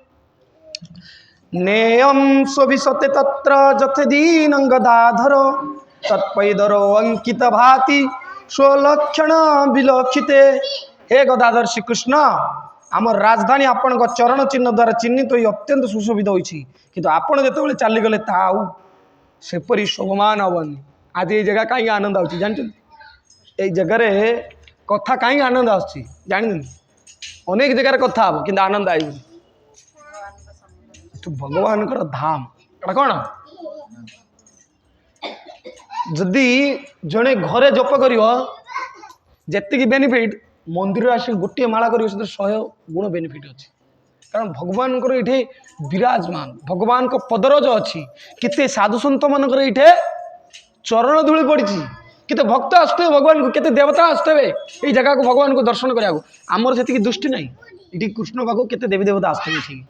ନେୟଂ ଶୋଭିଷତେ ତତ୍ର ଯଥେଦୀନଂ ଗଦାଧର ତତ୍ପୈଦର ଅଙ୍କିତ ଭାତି ସ୍ୱଲକ୍ଷଣ ବିଲକ୍ଷିତେ ହେ ଗଦାଧର ଶ୍ରୀକୃଷ୍ଣ ଆମର ରାଜଧାନୀ ଆପଣଙ୍କ ଚରଣ ଚିହ୍ନ ଦ୍ୱାରା ଚିହ୍ନିତ ହୋଇ ଅତ୍ୟନ୍ତ ସୁଶୋଭିତ ହୋଇଛି କିନ୍ତୁ ଆପଣ ଯେତେବେଳେ ଚାଲିଗଲେ ତାହା ଆଉ ସେପରି ଶୋଭମାନ ହେବନି ଆଜି ଏଇ ଜାଗା କାହିଁକି ଆନନ୍ଦ ଆସୁଛି ଜାଣିଛନ୍ତି ଏଇ ଜାଗାରେ କଥା କାହିଁକି ଆନନ୍ଦ ଆସୁଛି ଜାଣିଛନ୍ତି ଅନେକ ଜାଗାରେ କଥା ହେବ କିନ୍ତୁ ଆନନ୍ଦ ଆଇବନି ଭଗବାନଙ୍କର ଧାମ ଏଟା କ'ଣ ଯଦି ଜଣେ ଘରେ ଜପ କରିବ ଯେତିକି ବେନିଫିଟ୍ ମନ୍ଦିରରେ ଆସିକି ଗୋଟିଏ ମାଳା କରିବ ସେଥିରେ 100 ଗୁଣ ବେନିଫିଟ୍ ଅଛି କାରଣ ଭଗବାନଙ୍କର ଏଇଠି ବିରାଜମାନ ଭଗବାନଙ୍କ ପଦରଜ ଅଛି କେତେ ସାଧୁସନ୍ଥ ମାନଙ୍କର ଏଇଠି ଚରଣ ଧୂଳି ପଡ଼ିଛି କେତେ ଭକ୍ତ ଆସୁଥିବେ ଭଗବାନଙ୍କୁ କେତେ ଦେବତା ଆସୁଥିବେ ଏଇ ଜାଗାକୁ ଭଗବାନଙ୍କୁ ଦର୍ଶନ କରିବାକୁ ଆମର ସେତିକି ଦୃଷ୍ଟି ନାହିଁ ଏଠି କୃଷ୍ଣ ପାଖକୁ କେତେ ଦେବୀ ଦେବତା ଆସୁଥିବେ ଏଠିକି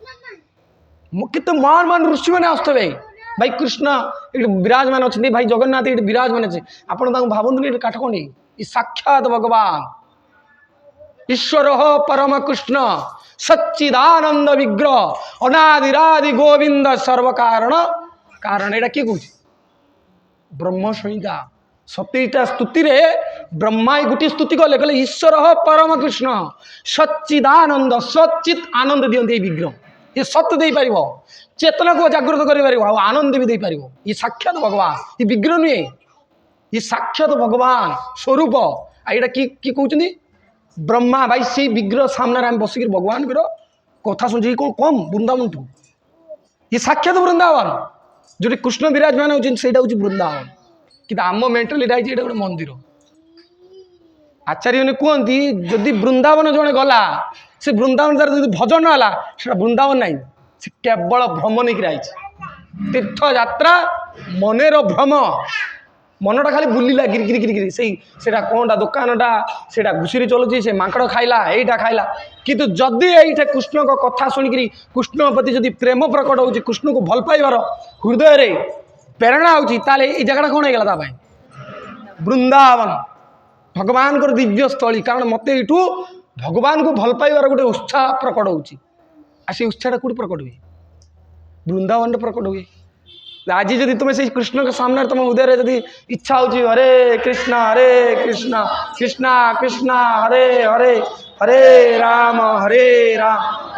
କେତେ ମହାନ ମହାନ ଋଷିମାନେ ଆସୁଥିବେ ଭାଇ କୃଷ୍ଣ ଏଠି ବିରାଜମାନ ଅଛନ୍ତି ଭାଇ ଜଗନ୍ନାଥ ଏଠି ବିରାଜମାନ ଅଛି ଆପଣ ତାଙ୍କୁ ଭାବନ୍ତୁନି ଏଠି କାଠକଣ୍ଡି ଇ ସାକ୍ଷାତ ଭଗବାନ ଈଶ୍ୱର ପରମ କୃଷ୍ଣ ସଚ୍ଚିଦାନନ୍ଦ ବିଗ୍ରହ ଅନାଦିରାଦି ଗୋବିନ୍ଦ ସର୍ବକାରଣ କାରଣ ଏଇଟା କିଏ କହୁଛି ବ୍ରହ୍ମ ସଂହିତା 27ଟା ସ୍ତୁତିରେ ବ୍ରହ୍ମା ଗୋଟିଏ ସ୍ତୁତି କଲେ କହିଲେ ଈଶ୍ୱର ପରମ କୃଷ୍ଣ ସଚ୍ଚିଦାନନ୍ଦ ସଚିତ୍ ଆନନ୍ଦ ଦିଅନ୍ତି ଏଇ ବିଗ୍ରହ ये सत्य दे पार चेतना को जागृत कर आनंद भी दे पार ये साक्षात भगवान ये विग्रह नुहे ये साक्षात भगवान स्वरूप आईटा कि कहते ब्रह्मा भाई से विग्रह सामने आम बसिक भगवान कथा शुणी कौन कम वृंदावन ठू ये साक्षात वृंदावन जो कृष्ण विराजमान होता हूँ वृंदावन कि आम मेन्टालीटा है गोटे मंदिर आचार्य ने कहती जदि वृंदावन जड़े गला से वृंदावन द्वारा जो भजन है से वृंदावन ना से केवल भ्रम नहीं आई तीर्थ यात्रा मनर भ्रम मनटा खाली बुलिला गिरी गिरी गिरी गिरी से कौनटा दुकानटा से घुषुरी चलुची से माकड़ खाइला यहीटा खाइला किंतु जदि ये कृष्ण को कथा शुणिक कृष्ण प्रति जदि प्रेम प्रकट हो कृष्ण को भल पाइबार हृदय रे प्रेरणा होती जगह कौन होगा वृंदावन भगवान को दिव्य स्थली कारण मत यू भगवान को भल पाइबार गोटे उत्साह प्रकट होती उत्साह कौट प्रकट हुए वृंदावन प्रकट हुए आज जदि तुम्हें से कृष्ण के सामने तुम हृदय जदि इच्छा हो हरे कृष्ण कृष्ण कृष्ण हरे हरे हरे राम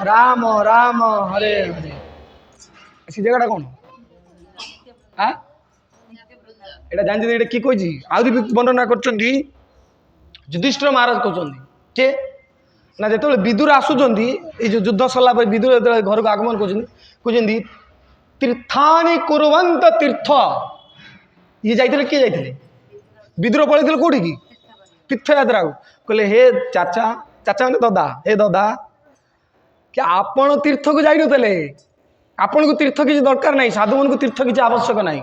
राम राम हरे हरे से जगह कौन यहाँ जानते कि कही आहरी वर्णना कर युधिष्ठिर महाराज कहते के ना जो विदुर आसुँच जो युद्ध सरला विदुर जो घर को आगमन कहते तीर्थानि कुर्वन्त तीर्थ ये जाइए किए जाइए विदुर पलैते कौटी की तीर्थ यात्रा को कहले हे चाचा चाचा मैंने ददा हे ददा कि आपण तीर्थ को जाई नथिले आपण को तीर्थ किसी दरकार नहीं साधु मन को तीर्थ किसी आवश्यक नहीं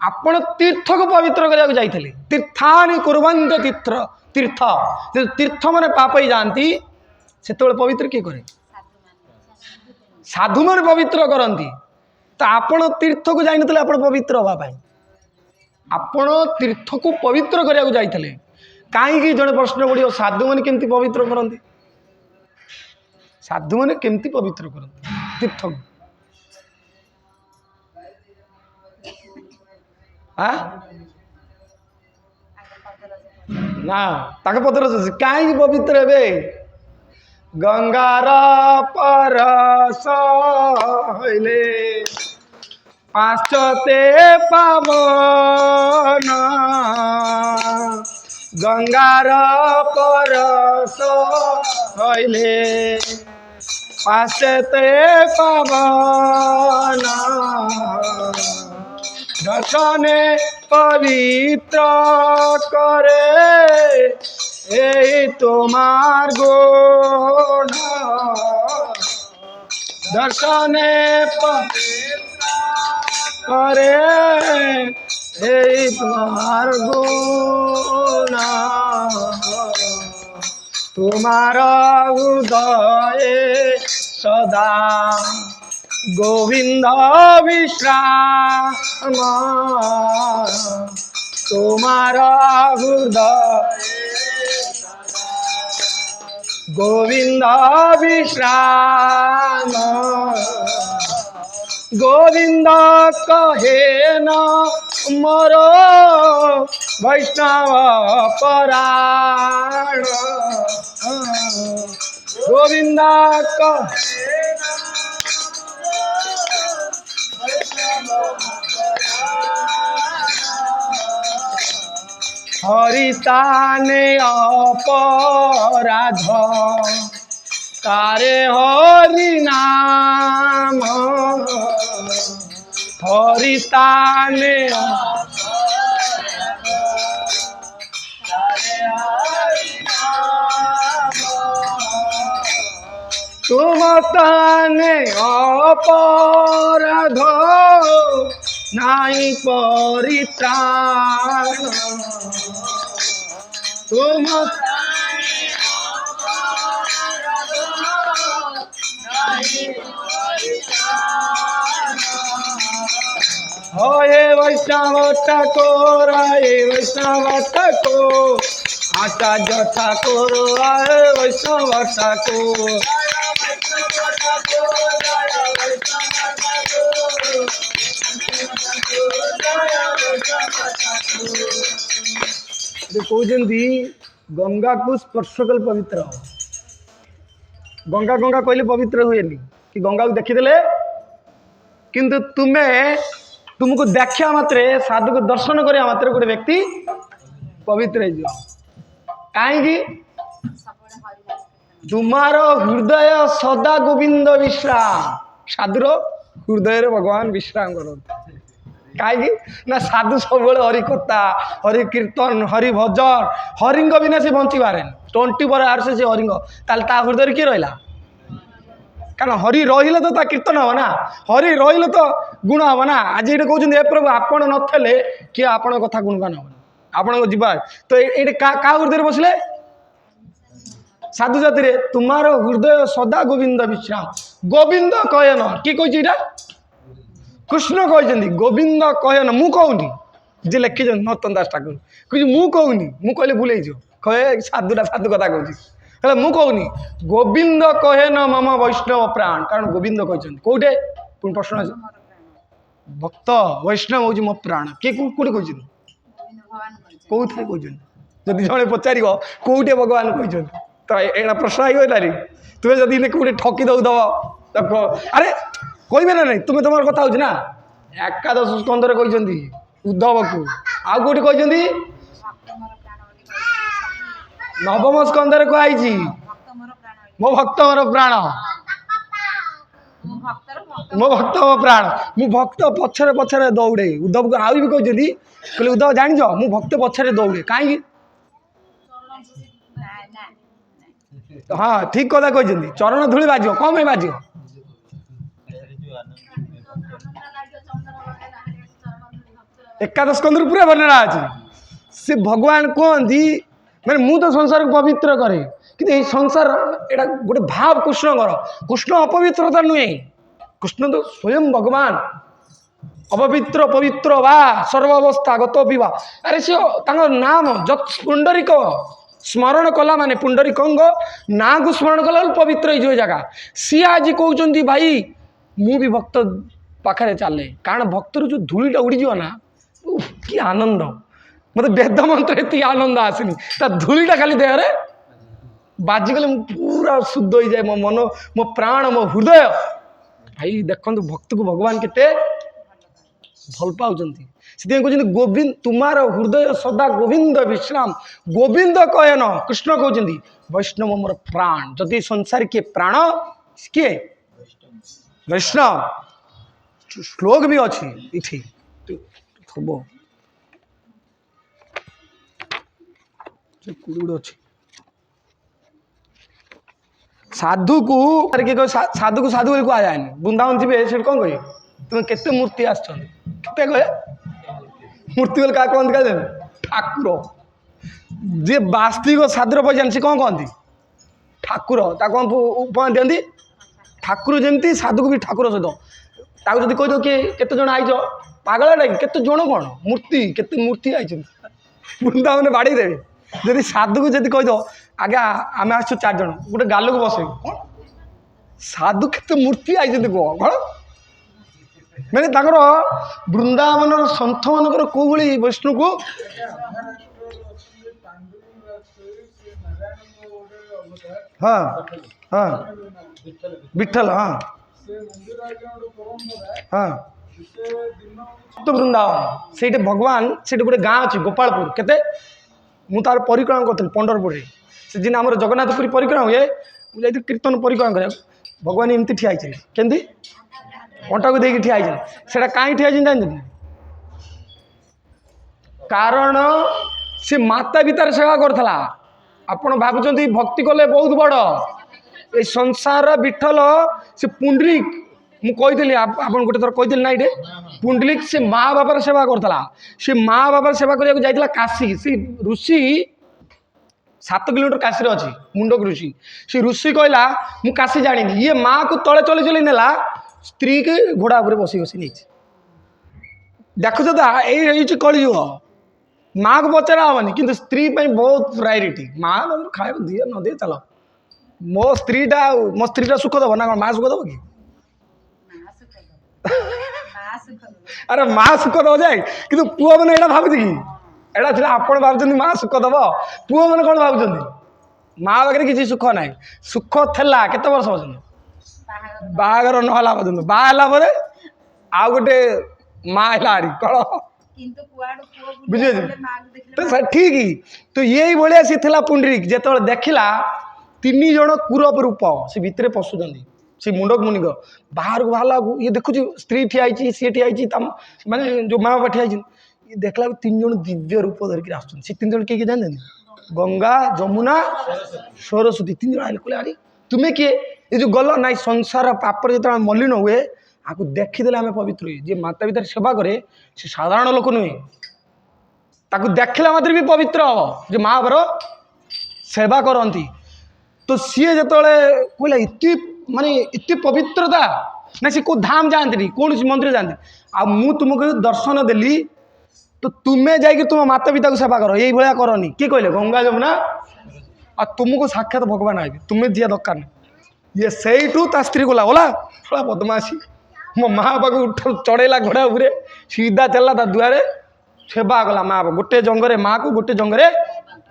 आपण तीर्थ को पवित्र करने जाइए तीर्थानि कुर्वन्त तीर्थ तीर्थ जो तीर्थ मैंने पाप ही जाती से पवित्र किए करे साधु मैंने पवित्र करती तो आपण तीर्थ को जाई नथिले आपण पवित्र होगा आपण तीर्थ को पवित्र करने जाइए कहीं जड़े प्रश्न पड़ो साधु मैंने केमती पवित्र करती साधु मैंने केमती पवित्र करती तीर्थ को ना ताके पत्र कहीं पवित्र हे गंगार परस हईले पाश्चते पावन गंगार परस हईले पाश्चते पावन दर्शने पवित्र करे ए तुम्हार गुण दर्शने पवित्र करे हे तुम्हार गुण तुम्हारा हृदय सदा गोविंद विश्राम तुम्हारा हृदय गोविंद विश्राम गोविंद कहे न मोर वैष्णव पराण गोविंद कहे हरिताने अपराध तारे हरि नाम हरिताने तुम ताने अपराध नाई परित्राण तुम हे वैष्णव ठाकुर हे वैष्णव ठाकुर आचार्य ठाकुर हे वैष्णव ठाकुर कहते गंगा को स्पर्श कल पवित्र हो गंगा गंगा कहले पवित्र हुए कि गंगा को देखीदे किंतु तुम्हें तुमको देखा मात्रे साधु को दर्शन करा मात्रे गोटे व्यक्ति पवित्र हो कहीं तुम्हार हृदय सदा गोविंद विश्राम साधुर हृदय भगवान विश्राम करते कहीं ना साधु सब हरि कथा हरि कीर्तन हरि भजन हरिंग बिना से बंची पारे 24 आवर्स से हरिंग ता हृदय किए रहा कारण हरि रहिले तो कीर्तन हम ना हरि रहिले तो गुण हम ना आज ये कहते प्रभु आपण नथले किए आपण कथा गुणगान हम आपण जीवा तो ये क्या हृदय बसले साधु जाति तुम्हार हृदय सदा गोविंद विश्राम गोविंद कहन किए कही कृष्ण कहते गोविंद कहन मु कहूनी जे लिखी नर्तन दास ठाकुर कह मु कहूनी मु कहले भूल कहे साधुटा साधु कथा कहूँ मु कहूनी गोविंद कहन मम वैष्णव प्राण कारण गोविंद कहते कौटे पुणी प्रश्न अच्छे भक्त वैष्णव हूँ मो प्राण किए कौटे कहते कौ थे कहते जदि जड़े पचार कौटे भगवान कहते तो यहाँ प्रश्न आई तुम्हें जदि कौटे ठकी दौ दब अरे कहबे ना नहीं तुम्हें तुम कथा हो ना एकादश स्कंदर कहते उद्धव को आउ कौटी कहते नवम स्कंदर कही मो भक्त मोर प्राण मो भक्त मो प्राण मु भक्त पछरे पछरे दौड़े उद्धव को आउ भी कहते कहले उद्धव जान मु भक्त पछरे दौड़े कहीं हाँ ठीक कथा कहते चरण धूली बाज कौन बाज एकादश स्कंदर पूरा वर्णना अच्छे से भगवान कहती मैंने मु तो संसार को पवित्र करे कि संसार एटा गोटे भाव कृष्णकर कृष्ण अपवित्रता नुहे कृष्ण तो स्वयं भगवान अपवित्र पवित्र वा सर्वावस्था गत विवा अरे से नाम जत पुंडरीक स्मरण कला माने पुंडरीकंग ना को स्मरण कला पवित्र हो जगह सी आज कहते भाई मु भी भक्त पाखे चले कारण भक्तर जो धूलीटा उड़ीज ना कि आनंद मत वेद मंत्र ये आनंद आसनी धूलीटा खाली देहरे बाजिगले पूरा शुद्ध हो जाए मो मन मो प्राण मो हृदय भाई देखो भक्त को भगवान केते भल पाउछंती से कहते गोविंद तुम्हार हृदय सदा गोविंद विश्राम गोविंद कहन कृष्ण कहते वैष्णव मोर प्राण जदि संसार किए प्राण किए वैष्णव श्लोक भी अच्छी इठी हम साधु को साधु को साधु को आ जाए वृंदावन जी से कौन कहे तुम केते मूर्ति आसते कहे मूर्ति बोले क्या कहते क्या ठाकुर जी वास्तविक साधुर पहचान सी कौन कहती ठाकुर कौन उपमा दिखती ठाकुर जमी साधु को भी ठाकुर सहित जब कहीद किए केत जन आईच पागल केते जन कौन मूर्ति केते मूर्ति आई वृंदावन बाड़ी देवे जदि साधु को जब कहीद आज्ञा आम आसु 4 जन गोटे गाल को बस कौन साधु केते मूर्ति आई कह कौन मैंने वृंदावन सन्थ मानकर कौ भाई वैष्णु को हाँ हाँ विठल हाँ हाँ तो वृंदावन से भगवान से गोटे गाँ अच्छी गोपालपुर केते मुझे परिक्रमा करी पंडरपुर से दिन आम जगन्नाथपुरी परिक्रमा हुए मुझे कीर्तन परिक्रमा कर भगवान एमती ठिया केमती अंटा को देखिए ठिया से कहीं ठिया जानते कारण से माता पितार सेवा करथला आपण भावुंट भक्ति कले बहुत बड़ ये संसार विठल से पुंडलिक मुझे आपन गोटे थर कही ना ये पुंडलिक से माँ बापार सेवा करथला से माँ बापार सेवा करने जाइला काशी से ऋषि 7 किलोमीटर काशी अच्छी मुंडक ऋषि से ऋषि कहला मु काशी जानी ये माँ को तले चली चली नेला स्त्री के घोड़ा उपर बसी बसी नहीं देखुच तो ये कलयुग माँ को पचरा हेनी कि स्त्री बहुत प्रायोरीटी माँ खाए दिए न दिए चलो मो स्त्रीटा सुख दब ना माँ सुख दब कि अरे माँ सुख दब जाए कि पुआ मैंने यहाँ भावुँ कि एटा थी आप भावुं माँ सुख दब पुआ मैंने कौन भावुं माँ पाखे किसी सुख ना सुख थेला केते वर्ष पर्यंत बाहागर नहला पर्यंत बाहर आउ गोटे माँ है आड़ी कौन बुझे तो ठीक तो यही भाया सी थी पुंडरीक जो देखला 3 जन कुरप रूप से भितर पशुंट से मुंडक मुनिक बाहर को बाहर ये देखु स्त्री ठियाई सी ठियाई माने जो माँ बापा ठियाई ये देखला 3 जन दिव्य रूप धरिक आस 3 जन किए जानते गंगा जमुना सरस्वती 3 जन आए आड़ी तुम्हें किए ये जो गल ना संसार पापर जो मलिन हुए आपको देखीदे आम पवित्र हुए जी माता पिता सेवा करे से साधारण लोक नुहे ताकू देखला मात्र भी पवित्र हम जो माँ बापर सेवा करती तो सी जो कहला इति माने इति पवित्रता ना सी को धाम जाती कौन मंदिर जाती आ मु तुमको दर्शन देली तो तुम्हें जाकि तुम माता पिता को सेवा कर यही भाया करनी किए कहले गंगा जमुना आ तुमको साक्षात भगवान आए तुम्हें दिया दरकार नहीं ये सहीठू ता स्त्री को बोला थोड़ा बदमाशी मो माँ बापा को चढ़ेला घोड़ा उपरे सीधा चलला ता दुआरे सेवा कला माँ बापा गोटे जंगरे माँ को गोटे जंगरे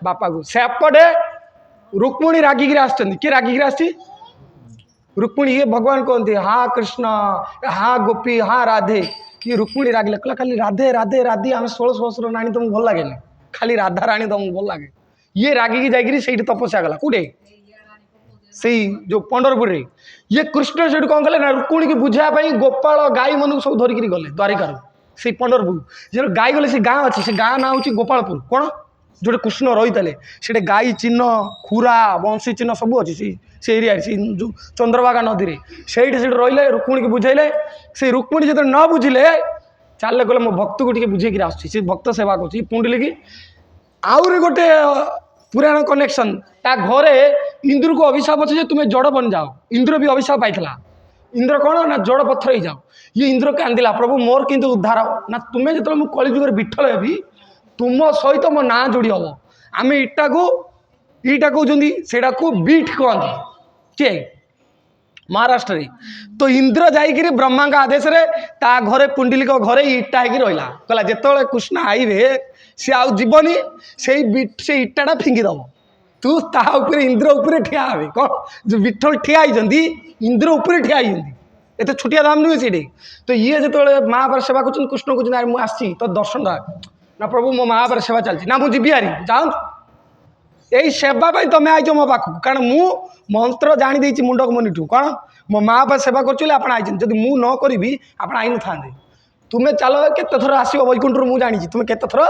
बापा को सेपटे रुक्मिणी रागिकी आसती किए रागिकी आसी रुक्मिणी ये भगवान कहते हाँ कृष्ण हाँ गोपी हाँ राधे ये रुक्मिणी रागिले कहला खाली राधे राधे राधे आम 16 वर्ष राणी तुमको भल लगे खाली राधा राणी तुमको भल लगे ये रागिकी जाकि तपस्या कला कौटे से जो पंडरपुर रे ये कृष्ण से कौन कले ना रुक्मिणी की बुझापी गोपाल गाई मन सब धरिकी गले द्वारिकार से पंडरपुर जो गाई गले से गाँ अच्छी से गाँ ना हूँ गोपालपुर कौन जो कृष्ण रही थे से गाई चिन्ह खुरा बंशी चिन्ह सब अच्छी से एरिया जो चंद्रभागा नदी में से रही रुक्मिणी की बुझेले से रुक्मिणी जो न बुझिले चल कहले मो भक्त को बुझे आस भक्त सेवा कर पुंडलिकी आउरी गोटे पुराण कनेक्शन ता घरे इंद्र को अभिशाप अच्छे तुम्हें जड़ बन जाओ इंद्र भी अभिशाप पाई इंद्र कौन ना जड़ पत्थर ही जाओ ये इंद्र कांदिला प्रभु मोर किंतु उद्धार ना तुम्हें जो मुझे कलिजुगर विठल हेबी तुम सहित मो ना जोड़ी हम आम इटा कहते सेटा को बीठ कहते किए महाराष्ट्र रे तो इंद्र जाकि ब्रह्मा का आदेश रे ता घरे पुंडलिक घरे इटा होगी रहा कहला जिते कृष्ण आईबे सी आउ जीवनी से इटाटा फिंगिदब तू ता इंद्र उपर ठिया हे कौन जो विठल ठिया इंद्र उपर ठिया एत छोटिया दाम नुहे से तो ये जो माँ बाप सेवा कर कृष्ण को मुझे तो दर्शन ना प्रभु मो माँ बाप सेवा चलती ना मुझे जीवी हारी जाऊँ यही सेवाई तुम्हें आईच मो पाक कारण मु मंत्र जाणी मुंडक मुनिठू कौन मो माँ बाप सेवा कर आई जब मु न करी आप आई न था तुम्हें चल केत थर आस वैकुंठ मुझे जानी तुम्हें केत थर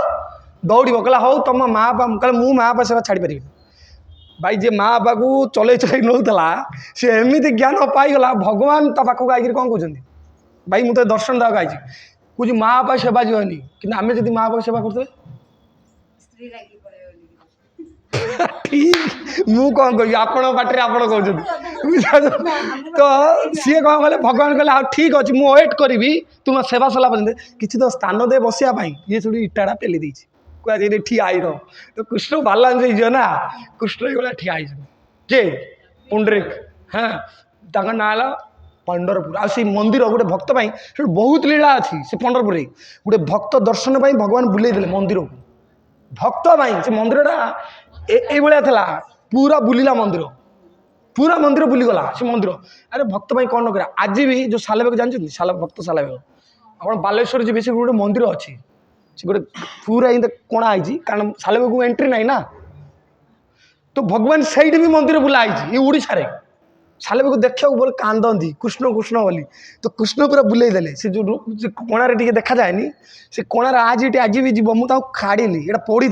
दौड़ कहला हो तुम माँ बाप कहला मु माँ बाप सेवा छाड़ी पारि भाई जे माँ बापा को चल चल नौला सी एमती ज्ञान पाईगला भगवान ता पाखक आई कौन कहते भाई मुझे दर्शन देवा आई कौन माँ बापा सेवा जीवनी कि आम जब माँ बापा सेवा करते ठीक मु कौन कह आपण पाटे आप तो सी कौन कले भगवान कहले हाँ ठीक अच्छे मुझे वेट करी तुम सेवा सला पर्यंत किसी तो स्थान दे बसापी ये सब इटाटा पेली देती कह ठिया आई रह तो कृष्ण बालांस ना कृष्ण ये ठिया के पुंडरीक हाँ तक ना पंडरपुर आ मंदिर गोटे भक्त बहुत लीला अच्छी से पंडरपुर गोटे भक्त दर्शन पर भगवान बुले देले मंदिर को भक्त से मंदिरटा ये पूरा बुलिला मंदिर बुलीगला से मंदिर अरे भक्त कौन न करा आज भी जो सालबेग जानते साल भक्त सालबेग आप बालेश्वर जी से गोटे मंदिर अच्छी से गोटे पूरा ये कोणा है कारण सालबेग को एंट्री ना ना तो भगवान सही भी मंदिर बुलाई ये ओडिशा रे सालबेग को देखा बोले कांदती कृष्ण कृष्ण बोली तो कृष्ण पूरा बुले देले से जो कोणार टे देखा जाए से कोणार आज भी जीव मुझे खाड़ी ये पढ़ी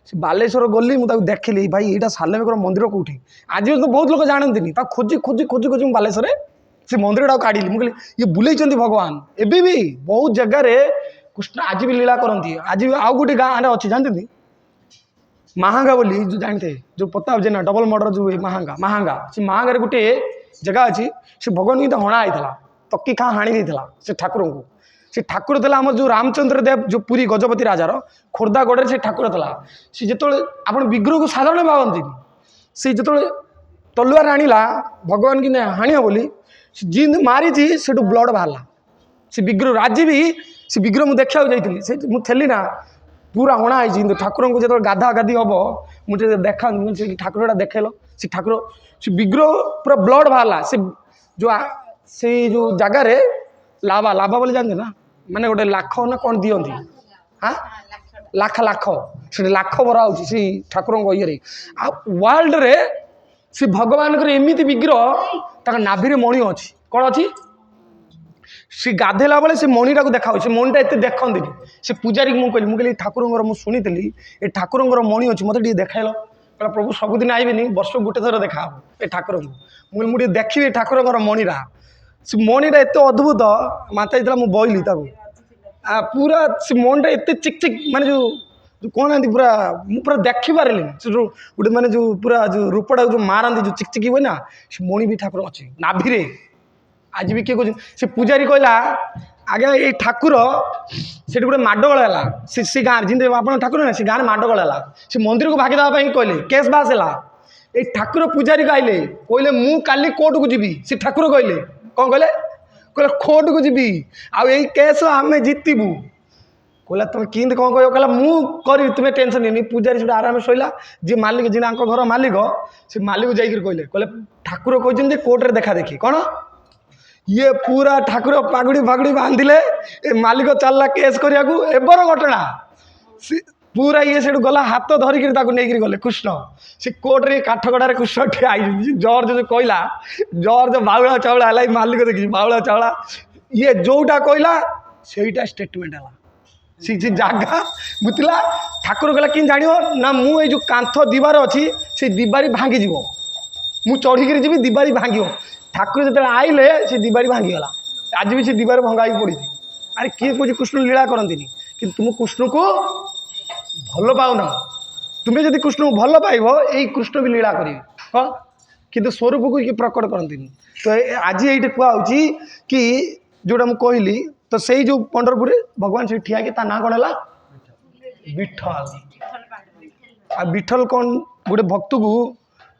से बालेश्वर गली मुझे देखिली भाई यहाँ सालबेगर मंदिर कौटी आज भी तो बहुत लोग जानते खोजी खोजी खोजी खोजी बालेश्वर से मंदिर काढ़ी मुझे ये बुले भगवान एबी भी बहुत जगार कृष्ण आज भी लीला करती आज भी आउ गोटे गाँव अच्छी जानते महांगा बोली जो जानते जो प्रताप जेना डबल मर्डर जो महांगा महांगा से महांगा गोटे जगह अच्छी से भगवान को हणा होता तकी खाँ हाणी देता से ठाकुर को से ठाकुर था आम जो रामचंद्र देव जो पुरी गजपति राजार खोर्धा गड़े से ठाकुर था सी जो आप विग्रह को साधारण भावती सी जो तलुआर आणिला भगवान की हाण बोली जिन मारी से ब्लड बाहर से विग्रह आज भी से विग्रह मुझे देखा जाइए मुझे ना पूरा हणा है ठाकुर को जो गाधा गाधी हम मुझे देखा से ठाकुर देखेल से ठाकुर से विग्रह पूरा ब्लड बाहर से जो जगार लाभा लाभा बोले जानते ना माने गोटे लाख ना कौन दिखती हाँ लाख लाख से लाख भरा हो ठाकुर ये वर्ल्ड रे से भगवान एमती विग्रह नाभि मणि अच्छी कौन अच्छी सी गाधेला बेले से मणिटा को देखा से मणिटा एत देखती से पूजारी को मुझे कहली ठाकुर मुझे शुणी ये ठाकुर मणि अच्छी मत देखाइल कहला प्रभु सबुदिन आईबे वर्ष गोटे थर देखा ये ठाकुर को मुझे देखी ठाकुर मणिरा से मणिटा एत अद्भुत माता जी मुझे बइली पूरा से मनटा एत चिक चिक माने जो कौन आती पूरा मुझे पूरा देखिपारे से जो गोटे मैंने जो पूरा जो रूपटा जो मारती जो चिकचिकी हुए ना से मणि भी ठाकुर अच्छे नाभि आज भी किए कह से पूजारी कहला आगे ये ठाकुर से गोटे माडगोल है से गाँव जिन आप ठाकुर ना से गाँव माडगोल है से मंदिर को भागी देवाई कहले केस बास है ये ठाकुर पूजारी कहले कहले मु काली कोर्ट को जीवी से ठाकुर कहले कौन कहले कहले कोर्ट को जीवी आई केस आम जीतबू कहला तुम किंत कौन कह कहला मु करी तुम्हें टेंशन नहीं पूजारी से आराम शोला जी मालिक जी घर मालिक से मालिक जाकर कहले कहले ठाकुर कहते कोर्टे देखा देखी कौन ये पूरा ठाकुर पागुड़ी फागुड़ी बांधिले मालिक चलला केस करिया एबर घटना पूरा ये से गला हाथ धरिक गले कृष्ण से कोर्टे काठगड़ार कृष्ण ठिया जर्ज जो कहला जर्ज बाउला चाउला है मालिक देखी बाउला चाउला ये जोटा कहला सेटा स्टेटमेंट है सी जगह बुतला ठाकुर कहला कि जान ना मुझे जो कांथ दीवार अच्छी से दीवारी भांगी मु चढ़ी जी दीवारी भांग ठाकुर जो आइले से दीवारी भांगीगला आज भी से दीवार भंगाई पड़ी अरे किए कह कृष्ण लीला करती कि तुम कृष्ण को भल पाऊन तुम्हें जब कृष्ण को भल पाइब यही कृष्ण भी लीला करेंगे हाँ कि स्वरूप को किए प्रकट करती तो आज ये कहुच्छी कि जोटा मुझे कहली तो से जो पंडरपुर भगवान से ठिया कि ना कौन है विठल आ विठल कौन गोटे भक्त को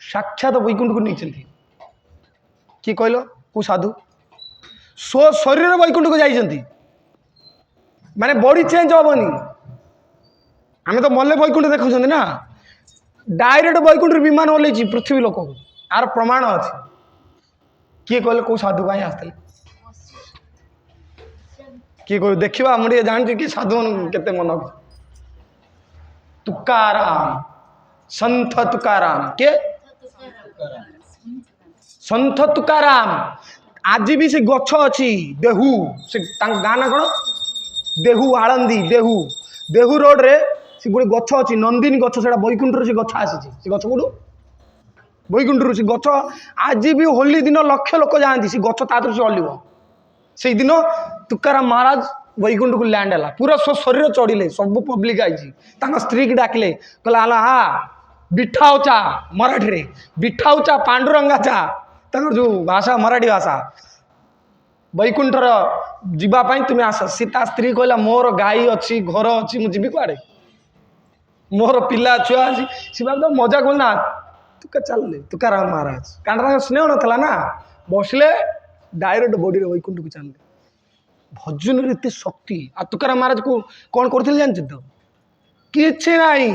साक्षात वैकुंठ को नहीं किए कहल को साधु स्व शरीर वैकुंठ को जाइए माने बॉडी चेंज हेनी आम तो मल्ले वैकुंठ देखुं ना डायरेक्ट वैकुंठ विमान ओल्लैची पृथ्वी लोक को आर प्रमाण अच्छे किए कहले कौ साधु कहीं आसते किए कह देखा मुझे जानते कि साधु केते मन तुकाराम संत तुकाराम के संत तुकाराम आज भी से गछ अच्छी देहू से गाँ ना कौन देहू आलंदी देहू देहू रोड रे से गोटे गछ अच्छी नंदिनी गछ से बैकुंठ से गछ आसी से गछ कौटू बैकुंठ से गछ आज भी होली दिन लक्ष लोक जाती से गछ तादर से हल्व से दिन तुकाराम महाराज वैकुंठ को लैंड है पूरा शरीर चढ़िले सब पब्लिक आई स्त्री की डाकिले कहला हाँ बिठाओ चा मराठी रे बिठाओ चा पांडुरंगा चा जो भाषा मराठी भाषा वैकुंठर जीवाई तुम्हें आस सीता स्त्री कहला मोर गाई अच्छी घर अच्छी मुझे कुआड़े मोर पिला छुआ अच्छी सी मजा कहना तुका चल तुकाराम महाराज कारण स्नेह नाला ना बसले डायरेक्ट बॉडी वैकुंठ को चलले भजन रीति शक्ति आ तुकाराम महाराज को कौन करते जानते तो किसी नहीं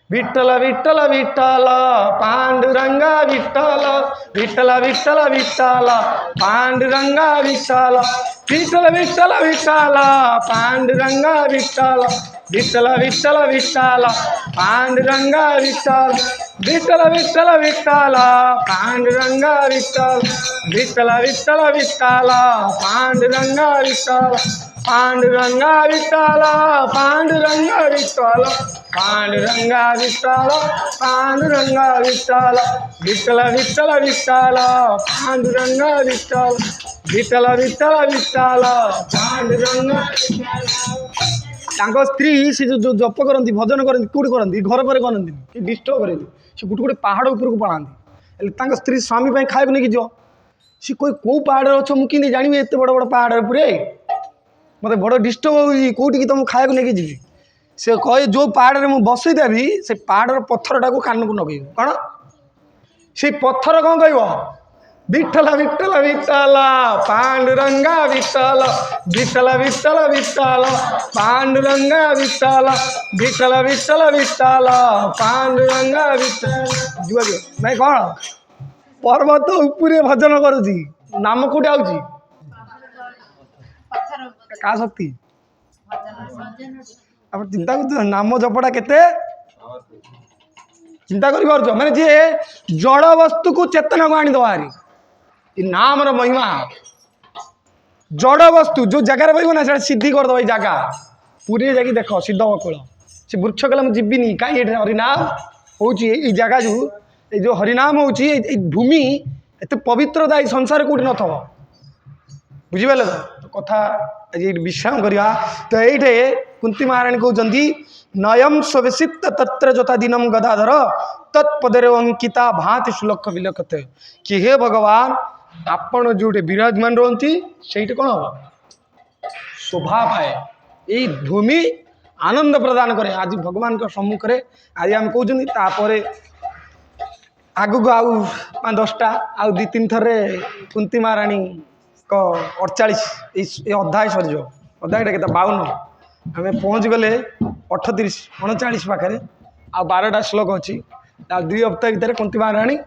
विठ्ठल विठ्ठल विठ्ठल पांडुरंगा विठ्ठल विठ्ठल विठ्ठल विठ्ठल पांडुरंगा विठ्ठल विठ्ठल विठ्ठल विठ्ठल पांडुरंगा विठ्ठल विठ्ठल विठ्ठल विठ्ठल पांडुरंगा विठ्ठल विठ्ठल विठ्ठल विठ्ठल पांडुरंगा विठ्ठल विठ्ठल विठ्ठल विठ्ठल पांडुरंगा विठ्ठल पांडुरंगा विठ्ठल पांडुरंगा विठ्ठल पांडुरंगा विठ्ठल पांडुरंगा विठ्ठल विठ्ठल विठ्ठल विठ्ठल पांडुरंगा विठ्ठल विठ्ठल विठ्ठल विठ्ठल पांडुरंगा स्त्री से जो जप करती भजन करती कौटी करती घर पर करती कि डिस्टर्ब करें से गोटे गोटे पहाड़ उपरको पढ़ाती स्त्री स्वामी खाया नहीं जो सी कोई कौ पहाड़ अच्छ मुझे जानी एत बड़ बड़ पहाड़ पूरे मत बड़ डिस्टर्ब होटी तुम खाया नहीं जी से कहे जो पहाड़ में बसईदेवी से पहाड़ पत्थरटा को कान को नगे कौन से पत्थर कौन कह विठ्ठल विठ्ठल विठ्ठल पांडुरंगा विठ्ठल विठ्ठल विठ्ठल विठ्ठल पांडुरंगा विठ्ठल विठ्ठल विठ्ठल विठ्ठल पांडुरंगा विठ्ठल जुआ नहीं कौन पर्वत उपरे भजन करुची नाम कौटे आउची का शक्ति आप चिंता कर नाम जपटा केते चिंता कर माने जी जड़ वस्तु को चेतना को आनीद नाम महिमा जड़ वस्तु जो जगार बहब ना से सिद्धि करदे जगह पूरी जाकि देख सिद्ध बकुल से वृक्ष कहला मुझे जीविनी कहीं हरिनाम हो जगह जो हरिनाम हो भूमि एत पवित्रता संसार कौटी न थो बुझिपारे तो कथा आज विश्राम करवा तो ये कुंती महाराणी कहते नयम स्वसित तत्र जथा दिनम गदाधर तत्पदरे अंकिता भांति श्लोक विलखते कि हे भगवान आपण जोटे विराजमान रहती से कौन हम शोभा पाए यही भूमि आनंद प्रदान करे आज भगवान के सम्मुख में आज आम कहते आगू आउ 5-10टा आउ 2-3 थर कुंती महाराणी को 48 अध्याय सर अध्यायटा के 52 आम पहुँच गले 38-39 पाखे आ 12टा श्लोक अच्छी 2 हफ्ता भितर कुंती महाराणी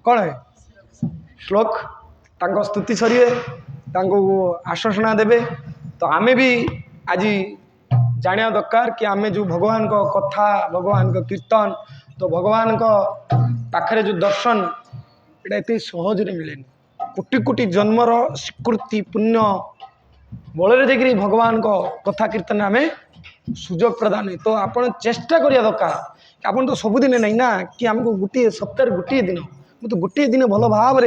कौन है श्लोक तांको स्तुति सरिए आश्वासना देवे तो आमे भी आज जाना दरकार कि आमे जो भगवान को कथा भगवान को कीर्तन तो भगवान को पाखरे जो दर्शन ये एत सहज मिले कोटि कोटि जन्मर स्वीकृति पुण्य बल जाकि भगवान को कथा कीर्तन आम सुजोग प्रदान तो आप चेष्टा करिया दरकार आपन तो सबुदिन नहीं ना कि आमको गोटे सप्ताह गोटे दिन मुझे गोटे दिन भल भाव